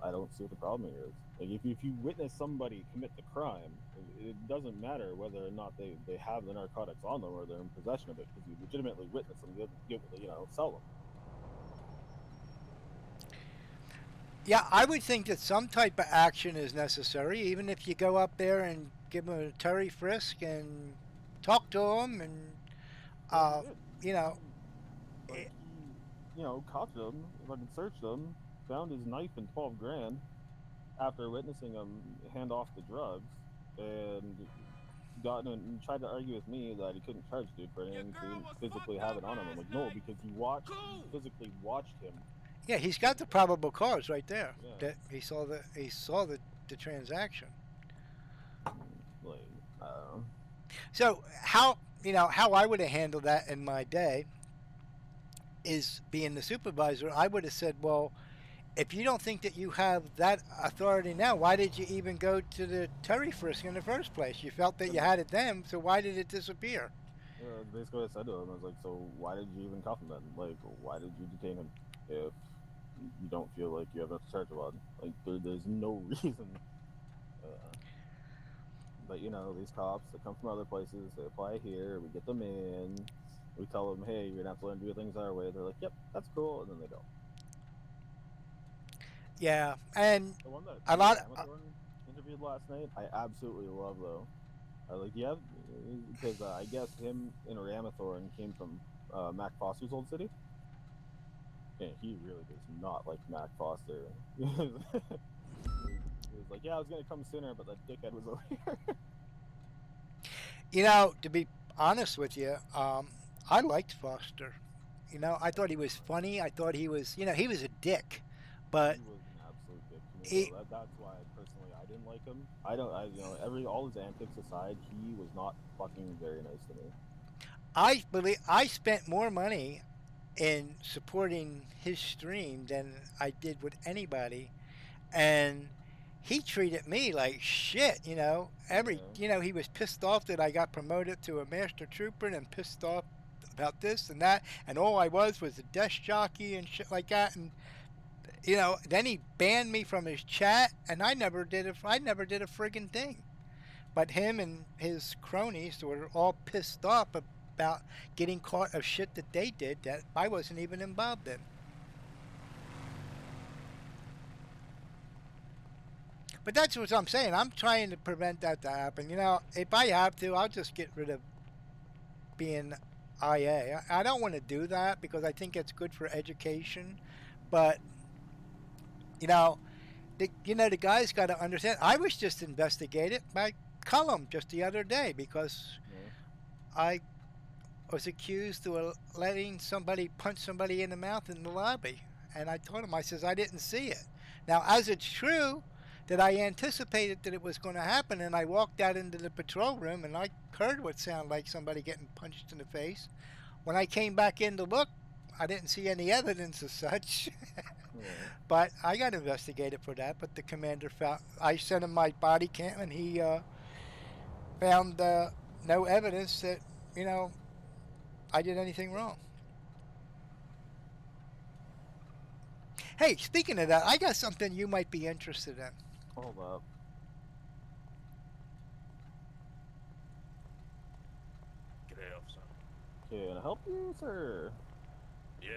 I don't see what the problem here is. Like, if you witness somebody commit the crime, it doesn't matter whether or not they have the narcotics on them or they're in possession of it, because you legitimately witness them, sell them. Yeah, I would think that some type of action is necessary, even if you go up there and give him a Terry frisk and talk to him, and Like, he, caught him, fucking searched him, found his knife and 12 grand after witnessing him hand off the drugs, and gotten and tried to argue with me that he couldn't charge dude for anything because he didn't physically have it on him. I'm like, no, because you physically watched him. Yeah, he's got the probable cause right there. Yeah. That he saw the transaction. Like, So how I would have handled that in my day is, being the supervisor, I would have said, well, if you don't think that you have that authority now, why did you even go to the Terry frisk in the first place? You felt that you had it then, so why did it disappear? Basically what I said to him. I was like, so why did you even cuff him then? Like, why did you detain him if you don't feel like you have enough to charge him on? Like, there's no reason. But these cops that come from other places, they apply here, we get them in, we tell them, hey, you're gonna have to learn to do things our way. They're like, yep, that's cool, and then they don't. Yeah, and The one that a lot. Amathorn interviewed last night, I absolutely love though. Like, Because I guess him and Ramathorn came from Mac Foster's old city. And he really does not like Mac Foster. He was like, yeah, I was gonna come sooner, but that dickhead was over here. You know, to be honest with you, I liked Foster. You know, I thought he was funny. I thought he was, he was a dick, but He was an absolute dick to me. he, So that's why personally I didn't like him. All his antics aside, he was not fucking very nice to me. I believe I spent more money in supporting his stream than I did with anybody, and he treated me like shit. He was pissed off that I got promoted to a master trooper, and pissed off about this and that, and all I was a desk jockey and shit like that. And then he banned me from his chat, and I never did a friggin' thing. But him and his cronies were all pissed off about getting caught of shit that they did that I wasn't even involved in. But that's what I'm saying. I'm trying to prevent that to happen. If I have to, I'll just get rid of being IA. I don't want to do that because I think it's good for education. But, the guys got to understand. I was just investigated by Cullum just the other day because I was accused of letting somebody punch somebody in the mouth in the lobby. And I told him, I says, I didn't see it. Now, as it's true that I anticipated that it was going to happen, and I walked out into the patrol room and I heard what sounded like somebody getting punched in the face. When I came back in to look, I didn't see any evidence of such. But I got investigated for that. But the commander I sent him my body cam, and he found no evidence that, I did anything wrong. Hey, speaking of that, I got something you might be interested in. Hold up. G'day, officer. Can I help you, sir? Yeah,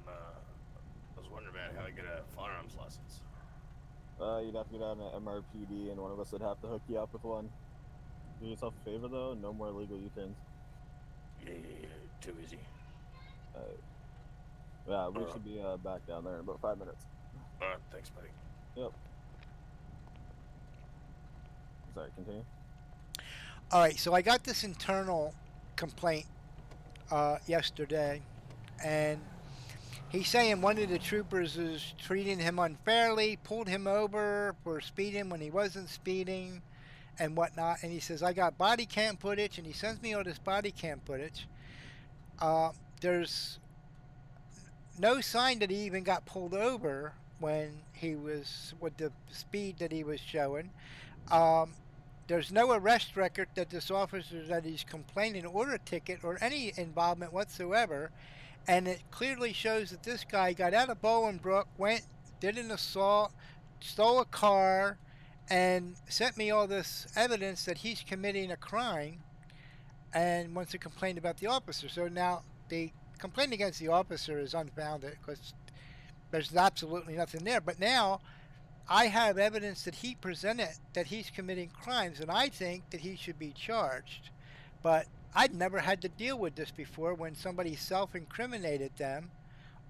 I was wondering about how I get a firearms license. You'd have to go down to MRPD, and one of us would have to hook you up with one. Do yourself a favor, though. No more illegal U-turns. Yeah, too easy. Yeah, we should be back down there in about 5 minutes. Alright, thanks, buddy. Yep. Sorry, continue. All right, so I got this internal complaint yesterday, and he's saying one of the troopers is treating him unfairly, pulled him over for speeding when he wasn't speeding, and whatnot. And he says, I got body cam footage, and he sends me all this body cam footage. There's no sign that he even got pulled over when he was with the speed that he was showing. There's no arrest record that this officer that he's complaining or a ticket or any involvement whatsoever. And it clearly shows that this guy got out of Bolingbrook, did an assault, stole a car, and sent me all this evidence that he's committing a crime and wants to complain about the officer. So now the complaint against the officer is unfounded because there's absolutely nothing there. But now I have evidence that he presented that he's committing crimes, and I think that he should be charged. But I'd never had to deal with this before when somebody self-incriminated them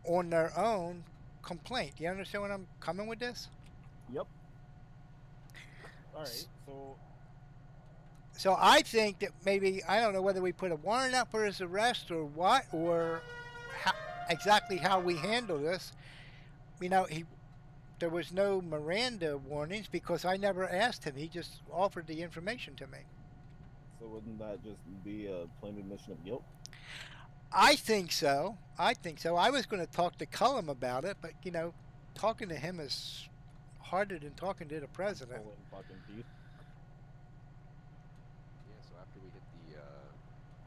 on their own complaint. Do you understand where I'm coming with this? Yep. Alright, So I think that maybe, I don't know whether we put a warrant out for his arrest or what, or exactly how we handle this. There was no Miranda warnings because I never asked him. He just offered the information to me. So wouldn't that just be a plain admission of guilt? I think so. I was going to talk to Cullum about it, but, talking to him is harder than talking to the president. Pulling fucking teeth. Yeah, so after we hit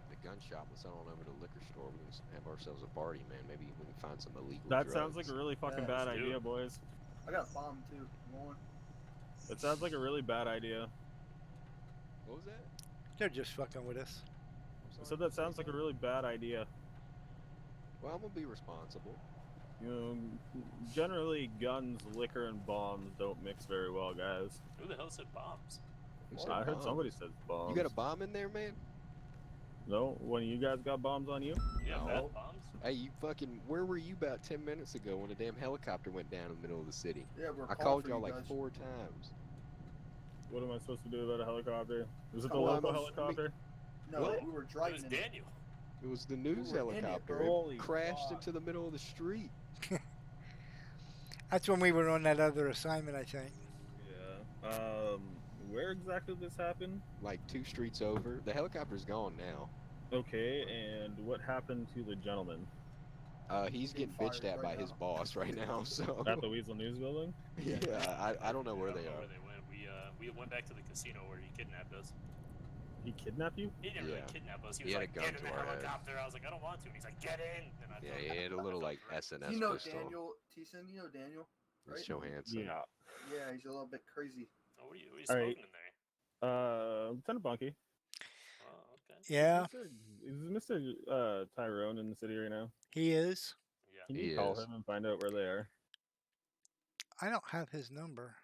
the gun shop, let's head on over to the liquor store. We can have ourselves a party, man. Maybe we can find some illegal That drugs. sounds like a really fucking bad idea, boys. I got a bomb too. More. It sounds like a really bad idea. What was that? They're just fucking with us. I said that sounds like a really bad idea. Well, I'm gonna be responsible. Generally, guns, liquor, and bombs don't mix very well, guys. Who the hell said bombs? Who said I heard bomb? somebody said bombs. You got a bomb in there, man? No, one of you guys got bombs on you? Yeah, No. bath bombs. Hey, you fucking, where were you about 10 minutes ago when a damn helicopter went down in the middle of the city? Yeah, we're I calling called for y'all you like guys. 4 times. What am I supposed to do about a helicopter? Is it the Come on, local I mean- helicopter? No, What? we were It driving was in it. Daniel. It was the news were in it, helicopter. bro. It Holy crashed fuck. into the middle of the street. That's when we were on that other assignment, I think. Yeah. Where exactly did this happen? Like 2 streets over. The helicopter's gone now. Okay, and what happened to the gentleman He's Getting getting bitched fired at right by his now. boss right now, so. at the Weasel News Building? Yeah, I don't know where I don't they know are. where they went. We went back to the casino where he kidnapped us. He kidnapped you? He didn't really Yeah. kidnap us. He He was had a like, gun get in to the our head. helicopter. I was like, I don't want to. And he's like, get in. And I Yeah, thought, he had a little like right. SNS You know pistol. Daniel, Thiessen, you know Daniel, right? It's Johansson. Yeah. Yeah, he's a little bit crazy. Oh, what are you All smoking right. in there? Lieutenant Bunky. Oh, okay. Yeah, Is Mr. Tyrone in the city right now? he is. Yeah. Can He you call is. him and find out where they are? I don't have his number.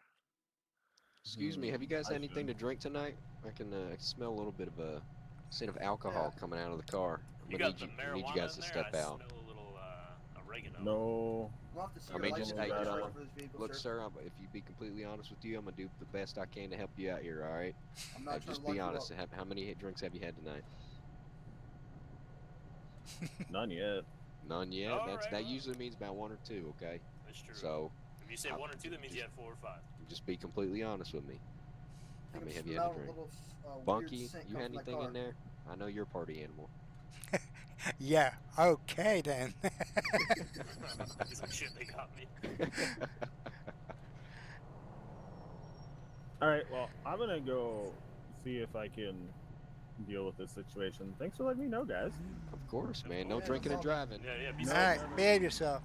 Excuse me, have you guys I had anything to should. drink tonight? I can smell a little bit of a scent of alcohol coming out of the car. You I'm gonna got the need marijuana you guys in to there? step I out. smell a little oregano. No. We'll have to see I your mean, license just, plate hey, number uh, for this vehicle, Look, sir. sir, if you be completely honest with you, I'm gonna do the best I can to help you out here. All right? I'm not trying Just to lock be you honest. up. How many drinks have you had tonight? None yet. None yet. All That right, well. usually means about 1 or 2. Okay. That's true. So If you say I- 1 or 2, that means you had 4 or 5. just be completely honest with me. How I many can have you had to smell a drink? little weird Bunky, scent you come had from that anything car. in there? I know you're a party animal. Yeah, okay then. He's like, shit, they got me. All right. Well, I'm gonna go see if I can deal with this situation. Thanks for letting me know, guys. Of course, man. No Yeah, drinking no and problem. driving. Yeah, be No. All safe. right, behave yourself.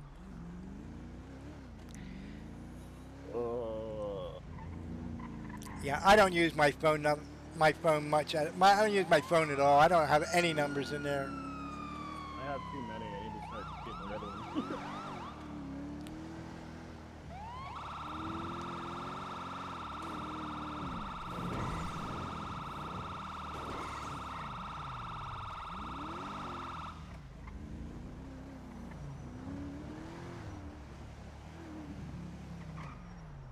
Yeah, I don't use my phone much. I don't use my phone at all. I don't have any numbers in there. I have too many. I need to start getting rid of them.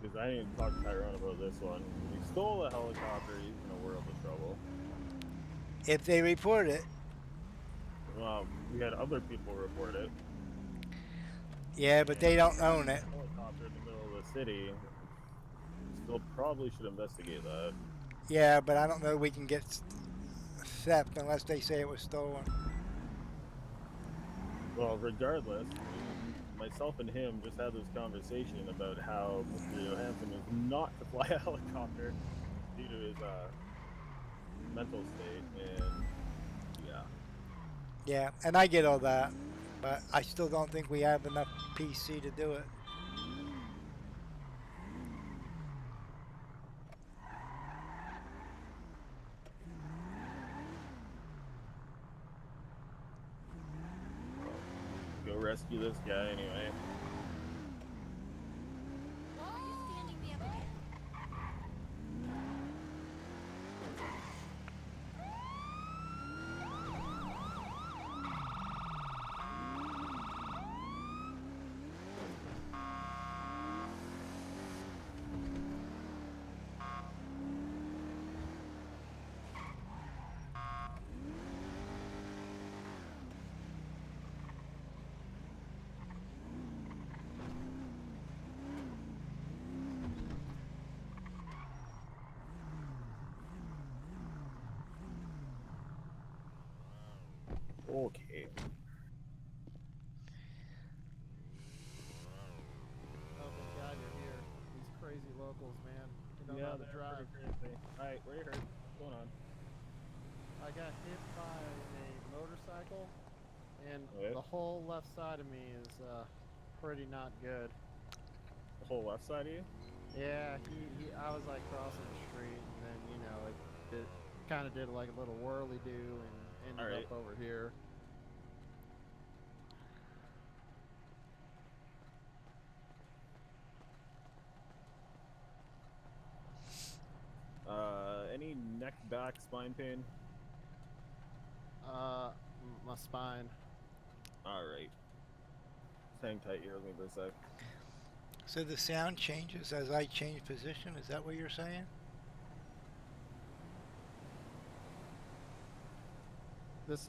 Because I need to talk to Tyrone about this one. If he stole a helicopter, he's in a world of trouble. If they report it, Well, we had other people report it. yeah, but they don't own it. Helicopter in the middle of the city. Still probably should investigate that. Yeah, but I don't know we can get theft unless they say it was stolen. Well, regardless, myself and him just had this conversation about how Mr. Johansson is not to fly a helicopter due to his mental state, and yeah. Yeah, and I get all that, but I still don't think we have enough PC to do it. Go rescue this guy anyway. Are you standing me up again? Okay. Oh, thank God you're here. These crazy locals, man. They don't know how to they're drive. pretty crazy. Alright, where you hurt? What's going on? I got hit by a motorcycle, and Okay. the whole left side of me is pretty not good. The whole left side of you? Yeah, I was like crossing the street, and then it kind of did like a little whirly do and ended Alright. up over here. Any neck, back, spine pain? My spine. Alright. Hang tight here with me for a sec. So the sound changes as I change position. Is that what you're saying? This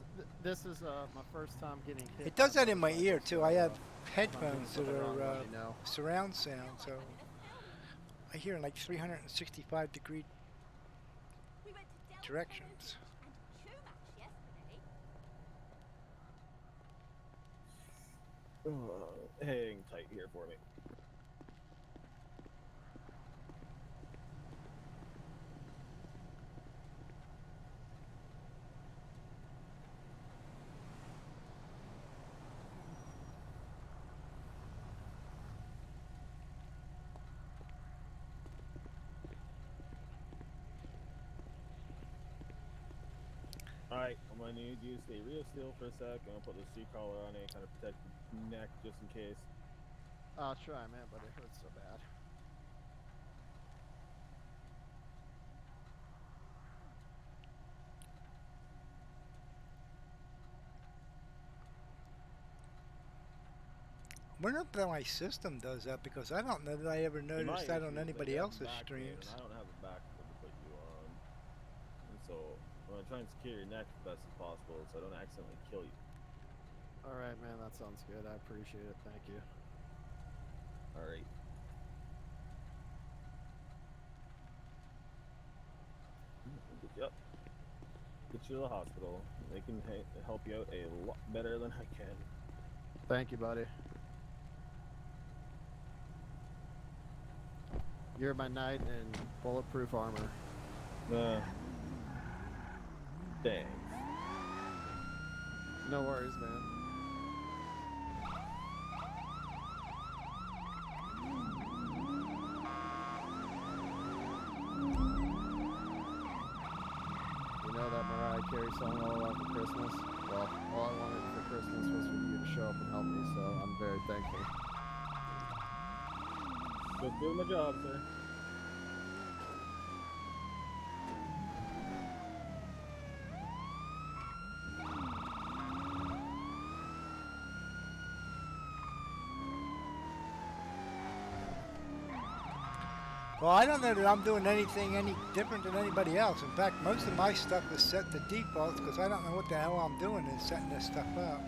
is my first time getting hit. It does by a that in my ear motorcycle, too. I so, have if I'm doing headphones that something wrong, are let me know. surround sound, so I hear like 365-degree We went to Delta directions. and Chumash yesterday. Hang tight here for me. Alright, I'm gonna need you to stay real still for a sec. I'm gonna put the seat collar on it, kind of protect your neck just in case. I'll try, man, but it hurts so bad. I wonder if my system does that, because I don't know that I ever noticed that on anybody else's streams. And I don't have a backfoot to put you on. And so I'm gonna try and secure your neck as best as possible so I don't accidentally kill you. Alright, man, that sounds good. I appreciate it. Thank you. Alright. Get you up. Get you to the hospital. They can help you out a lot better than I can. Thank you, buddy. You're my knight in bulletproof armor. Thanks. No worries, man. You know that Mariah Carey song, All I Want for Christmas? Well, all I wanted for Christmas was for you to show up and help me, so I'm very thankful. Just doing my job, sir. Well, I don't know that I'm doing anything any different than anybody else. In fact, most of my stuff is set to defaults because I don't know what the hell I'm doing in setting this stuff up.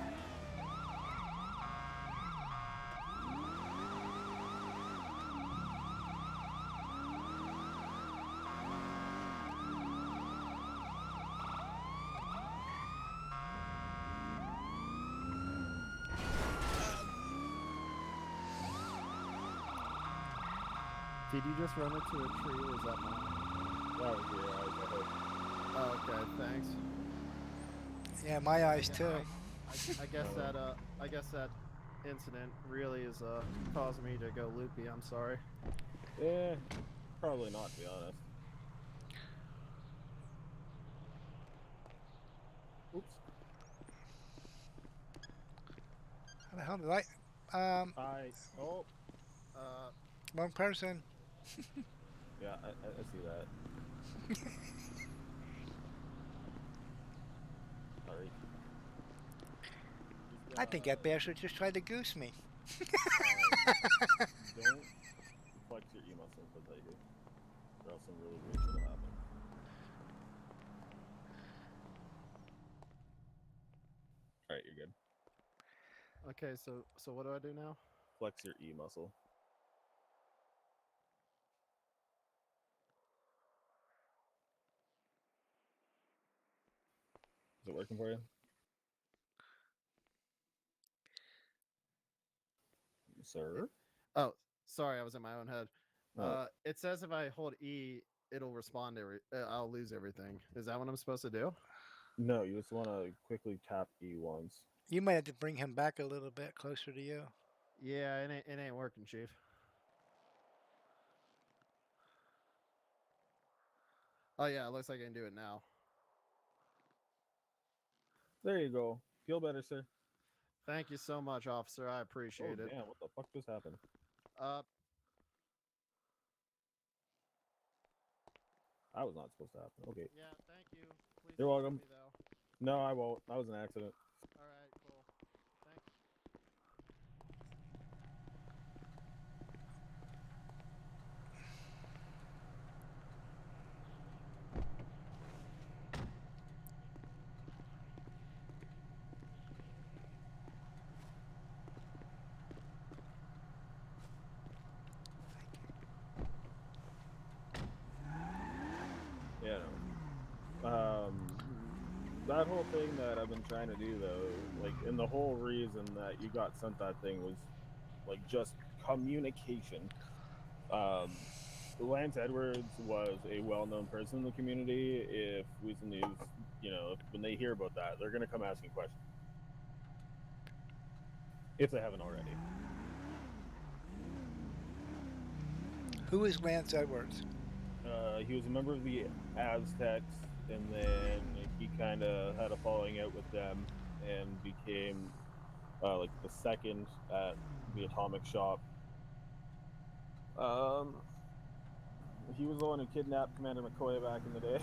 Did you just run into a tree, or was that mine? That was your eyes, I hope. Oh, okay, thanks. Yeah, my eyes too. I guess that incident really is causing me to go loopy. I'm sorry. Yeah, probably not, to be honest. Oops. How the hell did I? Oh, One person. yeah, I see that. Sorry. I think that bastard just tried to goose me. Don't flex your E muscle for that, or else some really weird shit will happen. Alright, you're good. Okay, so what do I do now? Flex your E muscle. Is it working for you? Sir? Oh, sorry, I was in my own head. Oh. It says if I hold E, it'll respond I'll lose everything. Is that what I'm supposed to do? No, you just want to quickly tap E once. You might have to bring him back a little bit closer to you. Yeah, it ain't working, Chief. Oh yeah, it looks like I can do it now. There you go. Feel better, sir. Thank you so much, officer. I appreciate it. Damn, what the fuck just happened? That was not supposed to happen. Okay. Yeah, thank you. Please You're don't kill welcome. me, though. No, I won't. That was an accident. All right, cool. Thanks. Yeah. No. That whole thing that I've been trying to do though, like, and the whole reason that you got sent that thing was like just communication. Um, Lance Edwards was a well-known person in the community. If VII News, when they hear about that, they're gonna come asking questions if they haven't already. Who is Lance Edwards? He was a member of the Aztecs, and then he kind of had a falling out with them and became like the second at the atomic shop. He was the one who kidnapped Commander McCoy back in the day.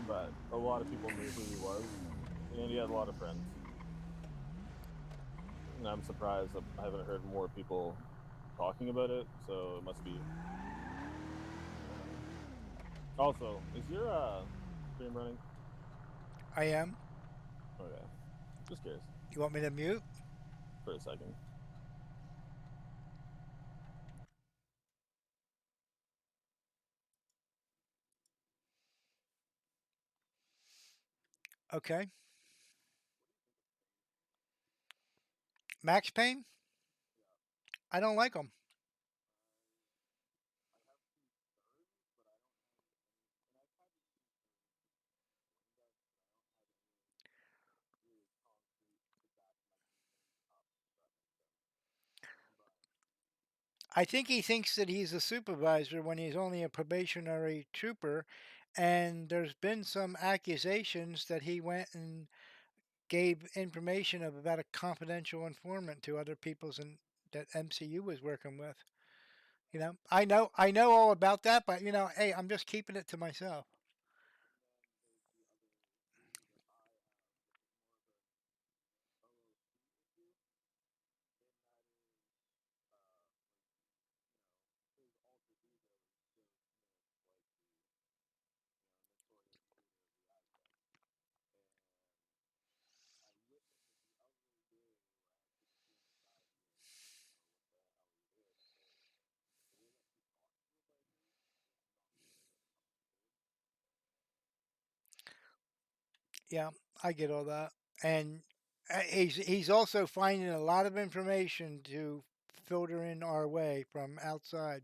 But a lot of people knew who he was, and he had a lot of friends. And I'm surprised that I haven't heard more people talking about it, so it must be. Also, is your stream running? I am. Okay, just curious You want me to mute? for a second. Okay. Max Payne? I don't like him. I think he thinks that he's a supervisor when he's only a probationary trooper. And there's been some accusations that he went and gave information of about a confidential informant to other people's and that MCU was working with. I know all about that, but hey, I'm just keeping it to myself. Yeah, I get all that. And he's also finding a lot of information to filter in our way from outside.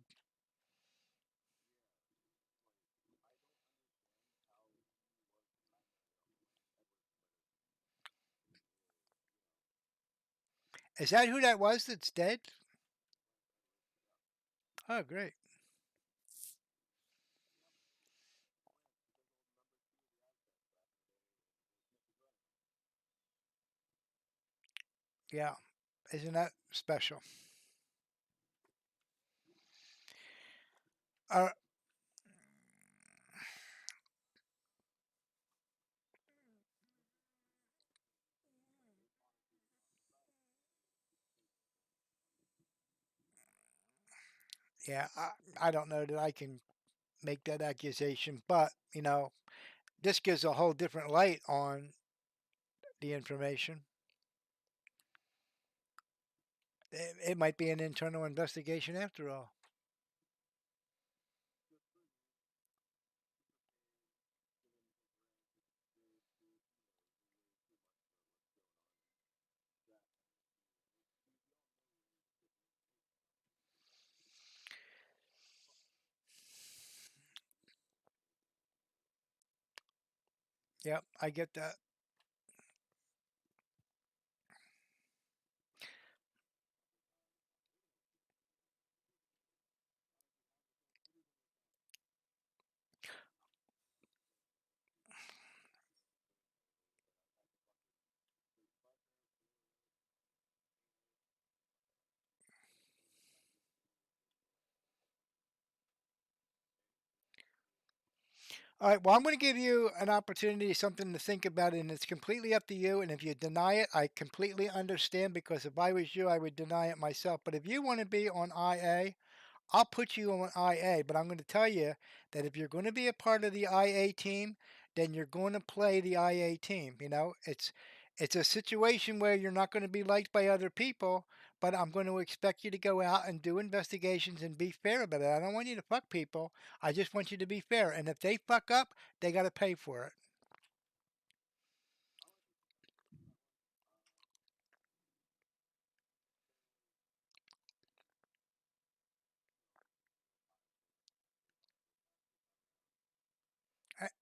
Is that who that was that's dead? Oh, great. Yeah, isn't that special? Uh, yeah, I don't know that I can make that accusation, but this gives a whole different light on the information. It might be an internal investigation after all. Yep, I get that. All right. Well, I'm going to give you an opportunity, something to think about, and it's completely up to you. And if you deny it, I completely understand because if I was you, I would deny it myself. But if you want to be on IA, I'll put you on IA. But I'm going to tell you that if you're going to be a part of the IA team, then you're going to play the IA team. You know, it's a situation where you're not going to be liked by other people, but I'm going to expect you to go out and do investigations and be fair about it. I don't want you to fuck people. I just want you to be fair. And if they fuck up, they got to pay for it.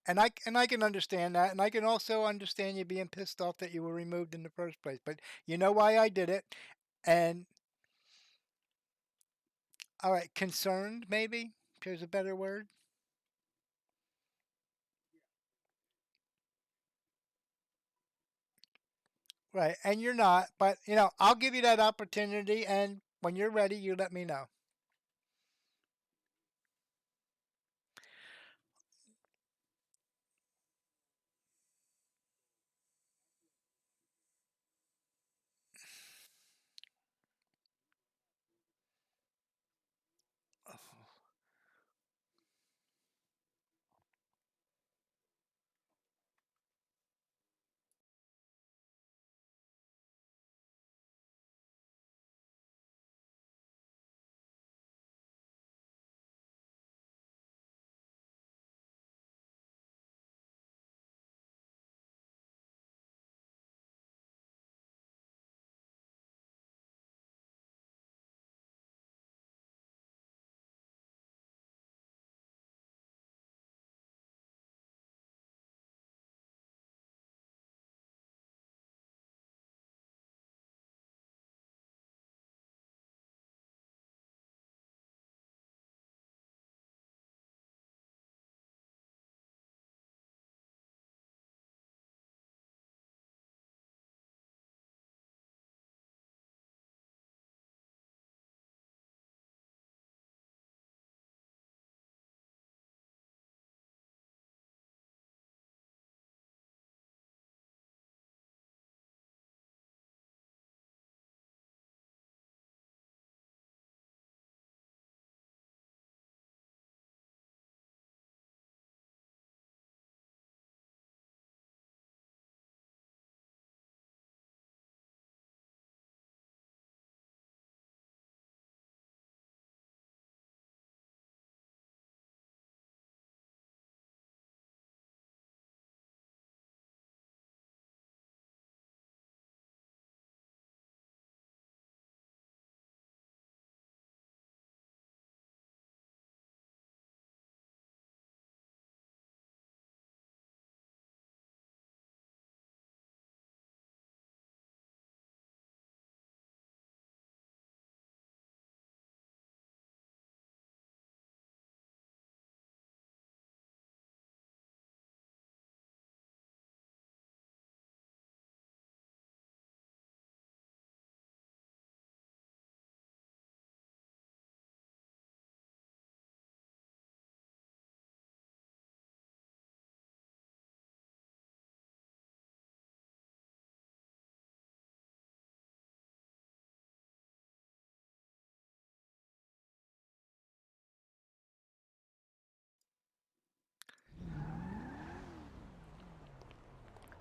And I can understand that, and I can also understand you being pissed off that you were removed in the first place. But you know why I did it, and all right, concerned maybe. There's a better word. Right, and you're not, but I'll give you that opportunity, and when you're ready, you let me know.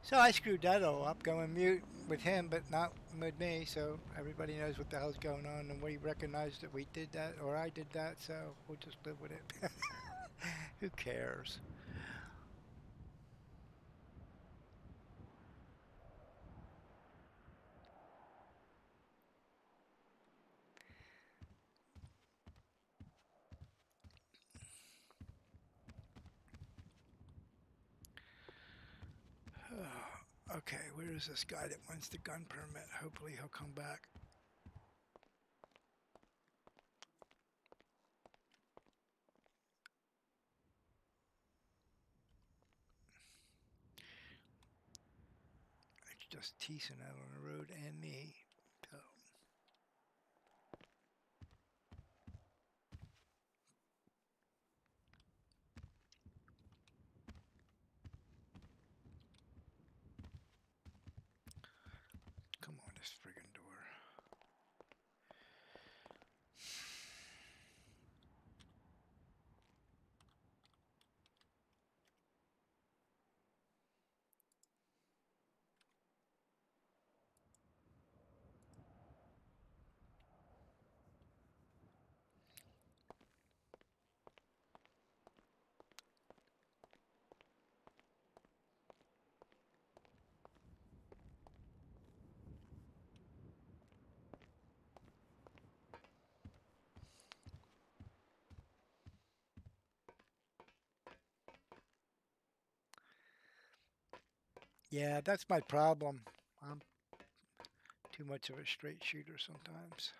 So I screwed that all up, going mute with him, but not with me. So everybody knows what the hell's going on, and we recognize that we did that, or I did that. So we'll just live with it. Who cares? Okay, where is this guy that wants the gun permit? Hopefully he'll come back. It's just teasing out on the road and me. So. Yeah, that's my problem. I'm too much of a straight shooter sometimes.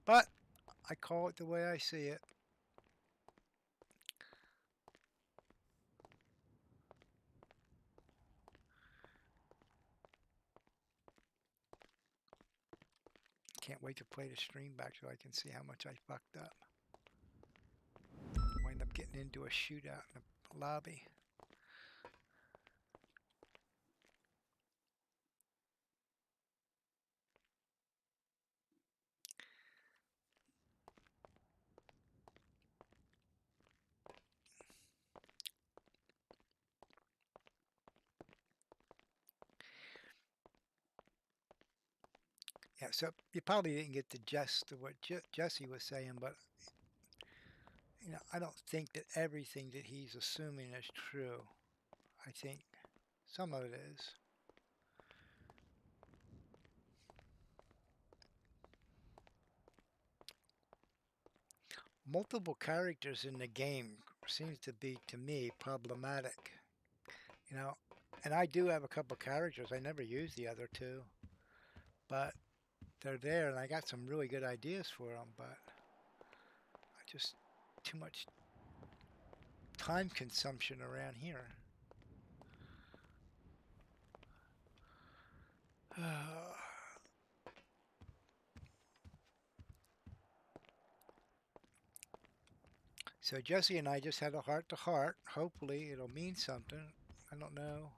But I call it the way I see it. Can't wait to play the stream back so I can see how much I fucked up. Wind up getting into a shootout in the lobby. Yeah, so you probably didn't get the gist of what Jesse was saying, but I don't think that everything that he's assuming is true. I think some of it is. Multiple characters in the game seems to be, to me, problematic. And I do have a couple characters. I never use the other two, but they're there, and I got some really good ideas for them. But I just too much time consumption around here. So Jesse and I just had a heart-to-heart. Hopefully it'll mean something. I don't know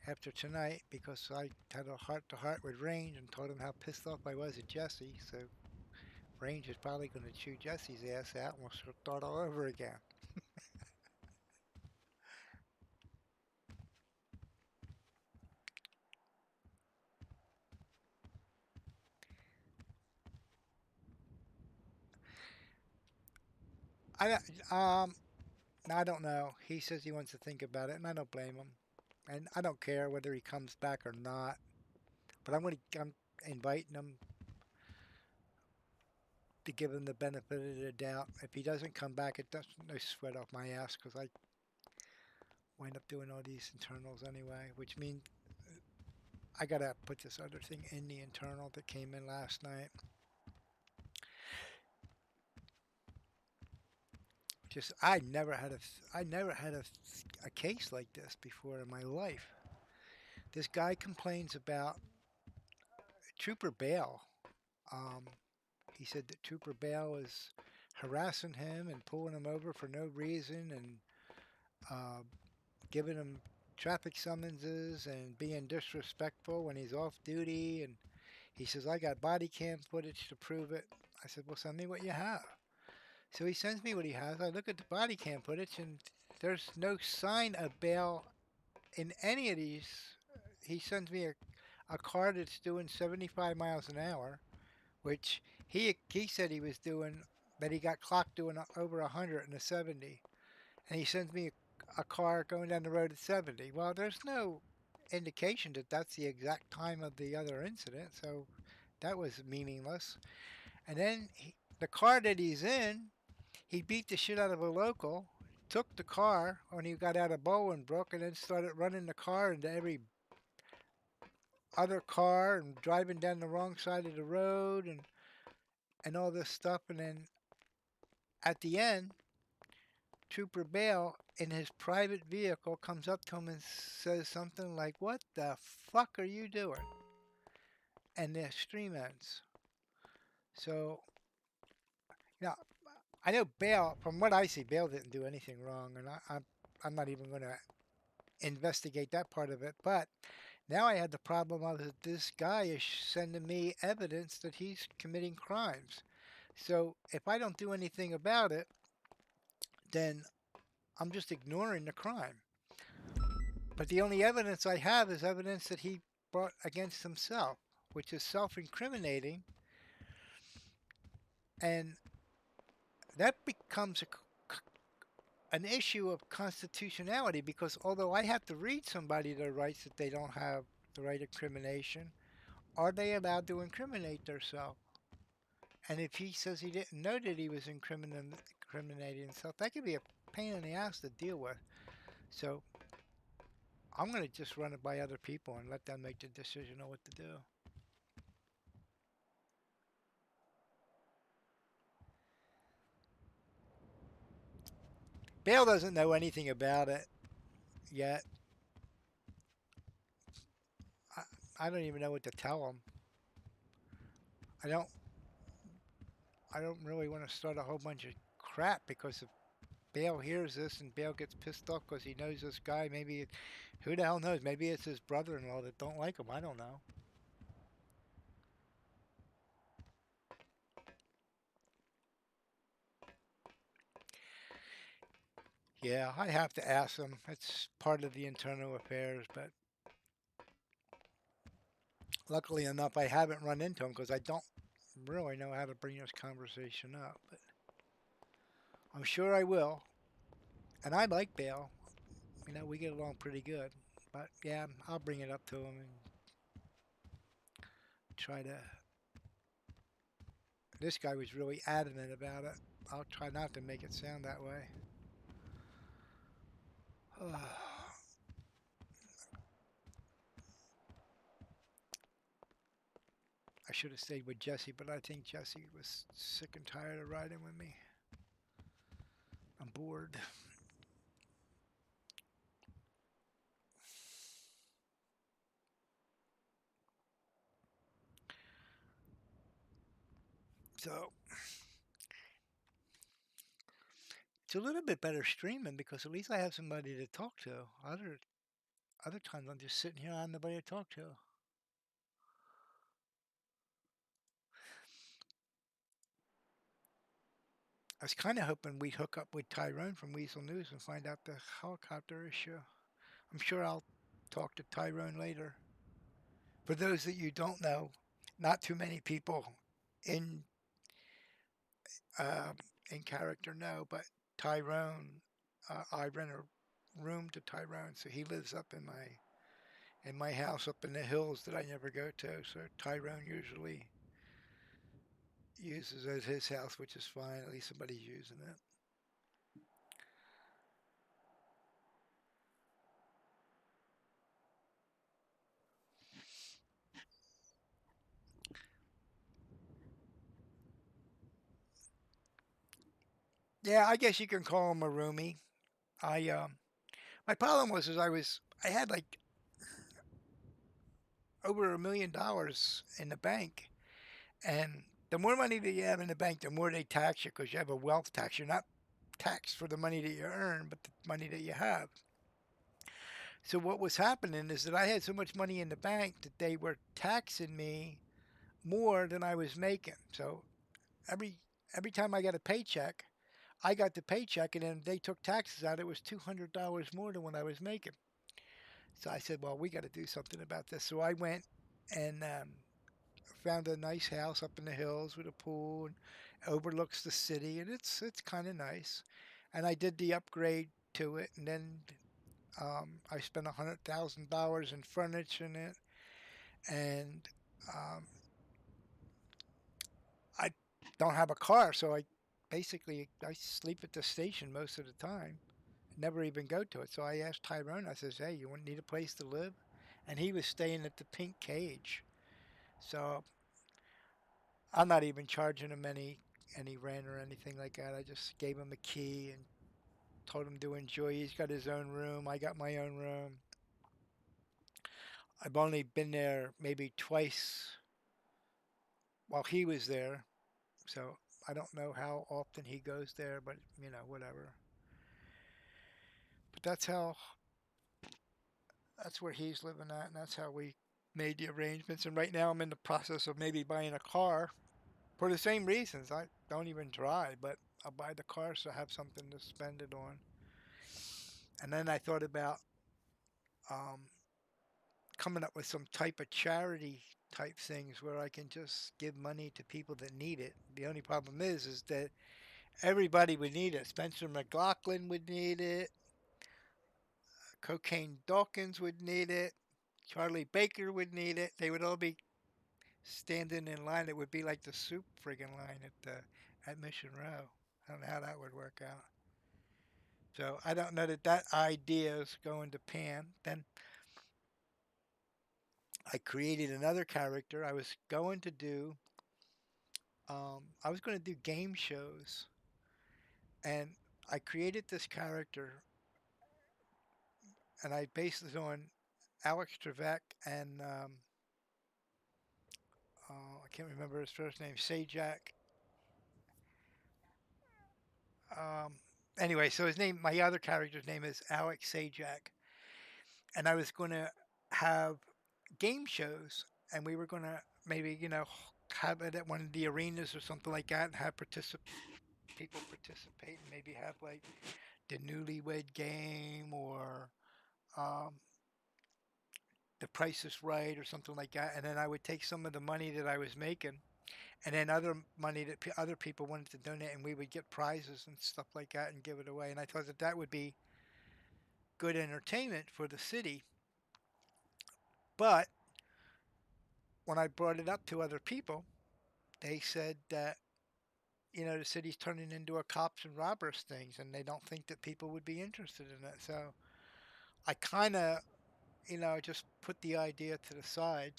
after tonight because I had a heart-to-heart with Range and told him how pissed off I was at Jesse. So Range is probably going to chew Jesse's ass out and we'll start all over again. I I don't know. He says he wants to think about it, and I don't blame him. And I don't care whether he comes back or not. But I'm inviting him to give him the benefit of the doubt. If he doesn't come back, it doesn't no sweat off my ass because I wind up doing all these internals anyway, which means I gotta put this other thing in the internal that came in last night. Just I never had a case like this before in my life. This guy complains about Trooper Bale. Um, he said that Trooper Bale was harassing him and pulling him over for no reason and uh, giving him traffic summonses and being disrespectful when he's off duty. And he says, I got body cam footage to prove it. I said, well, send me what you have. So he sends me what he has. I look at the body cam footage and there's no sign of Bale in any of these. He sends me a car that's doing 75 miles an hour, which he said he was doing, that he got clocked doing over 100 in a 70. And he sends me a car going down the road at 70. Well, there's no indication that that's the exact time of the other incident, so that was meaningless. And then the car that he's in, he beat the shit out of a local, took the car when he got out of Bolingbrook, and then started running the car into every other car and driving down the wrong side of the road and all this stuff. And then at the end, Trooper Bale in his private vehicle comes up to him and says something like, what the fuck are you doing? And the stream ends. So, you know, I know Bale, from what I see, Bale didn't do anything wrong, and I'm not even going to investigate that part of it. But now I had the problem of that this guy is sending me evidence that he's committing crimes. So if I don't do anything about it, then I'm just ignoring the crime. But the only evidence I have is evidence that he brought against himself, which is self-incriminating. And that becomes an issue of constitutionality because although I have to read somebody their rights that they don't have the right incrimination, are they allowed to incriminate themselves? And if he says he didn't know that he was incriminating incriminating himself. That could be a pain in the ass to deal with. So I'm going to just run it by other people and let them make the decision on what to do. Bale doesn't know anything about it yet. I don't even know what to tell him. I don't really want to start a whole bunch of crap, because if Bale hears this and Bale gets pissed off because he knows this guy, maybe who the hell knows? Maybe it's his brother-in-law that don't like him. I don't know. Yeah, I have to ask him. It's part of the internal affairs, but luckily enough, I haven't run into him because I don't really know how to bring this conversation up. But I'm sure I will. And I like Bale. You know, we get along pretty good. But yeah, I'll bring it up to him and try to. This guy was really adamant about it. I'll try not to make it sound that way. I should have stayed with Jesse, but I think Jesse was sick and tired of riding with me. I'm bored. So it's a little bit better streaming because at least I have somebody to talk to. Other times I'm just sitting here, I have nobody to talk to. I was kind of hoping we'd hook up with Tyrone from Weasel News and find out the helicopter issue. I'm sure I'll talk to Tyrone later. For those that you don't know, not too many people in in character know, but Tyrone, I rent a room to Tyrone, so he lives up in my house up in the hills that I never go to. So Tyrone usually uses it as his house, which is fine. At least somebody's using it. Yeah, I guess you can call him a roomie. I My problem was I had like over $1 million in the bank, and the more money that you have in the bank, the more they tax you because you have a wealth tax. You're not taxed for the money that you earn, but the money that you have. So what was happening is that I had so much money in the bank that they were taxing me more than I was making. So every every time I got a paycheck, I got the paycheck, and then they took taxes out. It was $200 more than what I was making. So I said, well, we got to do something about this. So I went and found a nice house up in the hills with a pool and overlooks the city, and it's kind of nice. And I did the upgrade to it, and then I spent $100,000 in furniture in it, and um, I don't have a car, so I sleep at the station most of the time. Never even go to it. So I asked Tyrone. I says, "Hey, you need a place to live?" And he was staying at the Pink Cage. So I'm not even charging him any rent or anything like that. I just gave him a key and told him to enjoy. He's got his own room. I got my own room. I've only been there maybe twice while he was there, so I don't know how often he goes there, but whatever. But that's where he's living at, and that's how we made the arrangements. And right now I'm in the process of maybe buying a car for the same reasons. I don't even drive, but I'll buy the car so I have something to spend it on. And then I thought about um, coming up with some type of charity type things where I can just give money to people that need it. The only problem is that everybody would need it. Spencer McLaughlin would need it. Cocaine Dawkins would need it. Charlie Baker would need it. They would all be standing in line. It would be like the soup friggin' line at Mission Row. I don't know how that would work out. So I don't know that that idea is going to pan. Then I created another character. I was going to do game shows, and I created this character, and I based it on Alex Trebek and I can't remember his first name, Sajak. Um, anyway, so my other character's name is Alex Sajak, and I was going to have game shows, and we were going to maybe have it at one of the arenas or something like that, and have people participate, and maybe have like the Newlywed Game or um, The Price is Right or something like that, and then I would take some of the money that I was making, and then other money that other people wanted to donate, and we would get prizes and stuff like that and give it away. And I thought that that would be good entertainment for the city. But when I brought it up to other people, they said that the city's turning into a cops and robbers things, and they don't think that people would be interested in it. So I kind of, just put the idea to the side.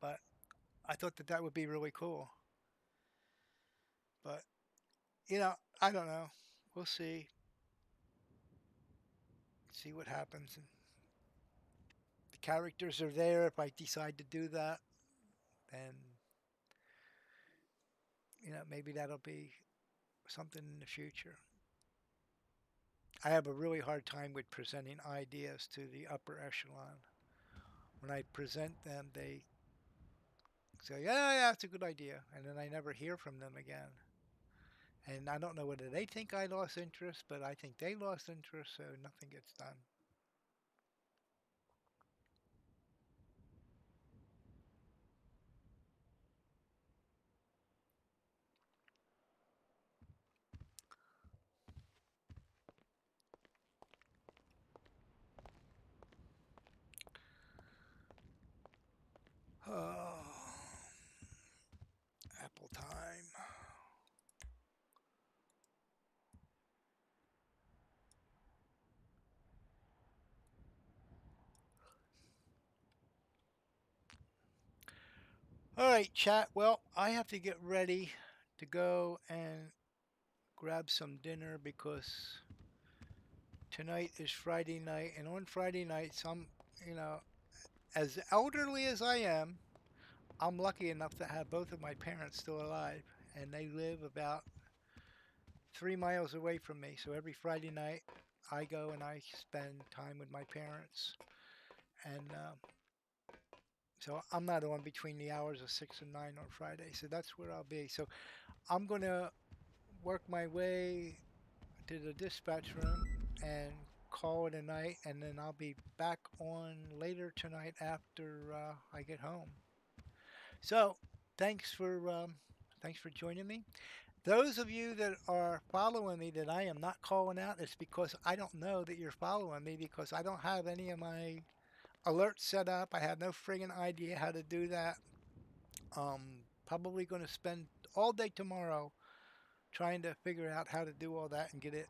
But I thought that that would be really cool. But I don't know. We'll see what happens. And the characters are there. If I decide to do that, then maybe that'll be something in the future. I have a really hard time with presenting ideas to the upper echelon. When I present them, they say, yeah, it's a good idea. And then I never hear from them again. And I don't know whether they think I lost interest, but I think they lost interest, so nothing gets done. Oh, apple time. All right, chat. Well, I have to get ready to go and grab some dinner because tonight is Friday night, and on Friday nights, as elderly as I am, I'm lucky enough to have both of my parents still alive, and they live about 3 miles away from me. So every Friday night, I go and I spend time with my parents, and so I'm not on between the hours of 6 and 9 on Friday. So that's where I'll be. So I'm gonna work my way to the dispatch room and call it a night, and then I'll be back on later tonight after I get home. So thanks for joining me. Those of you that are following me that I am not calling out, it's because I don't know that you're following me because I don't have any of my alerts set up. I have no friggin' idea how to do that. Probably going to spend all day tomorrow trying to figure out how to do all that and get it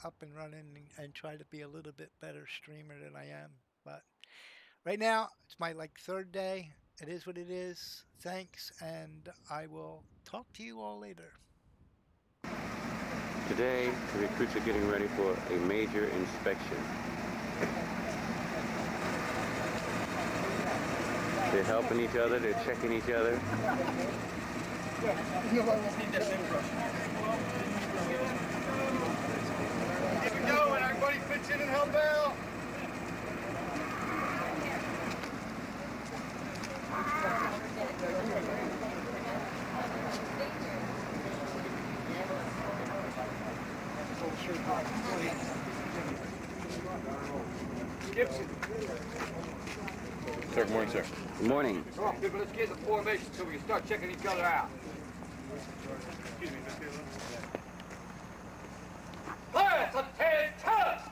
up and running and try to be a little bit better streamer than I am. But right now, it's my third day. It is what it is. Thanks, and I will talk to you all later. Today, the recruits are getting ready for a major inspection. They're helping each other, they're checking each other. Keep it going, everybody pitch in and help out. Gibson. Sir, good morning, sir. Good morning. Come on, people, let's get in the formation so we can start checking each other out. Excuse me, Mr. Taylor. Class, attention!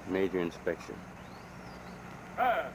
Major inspection. Class,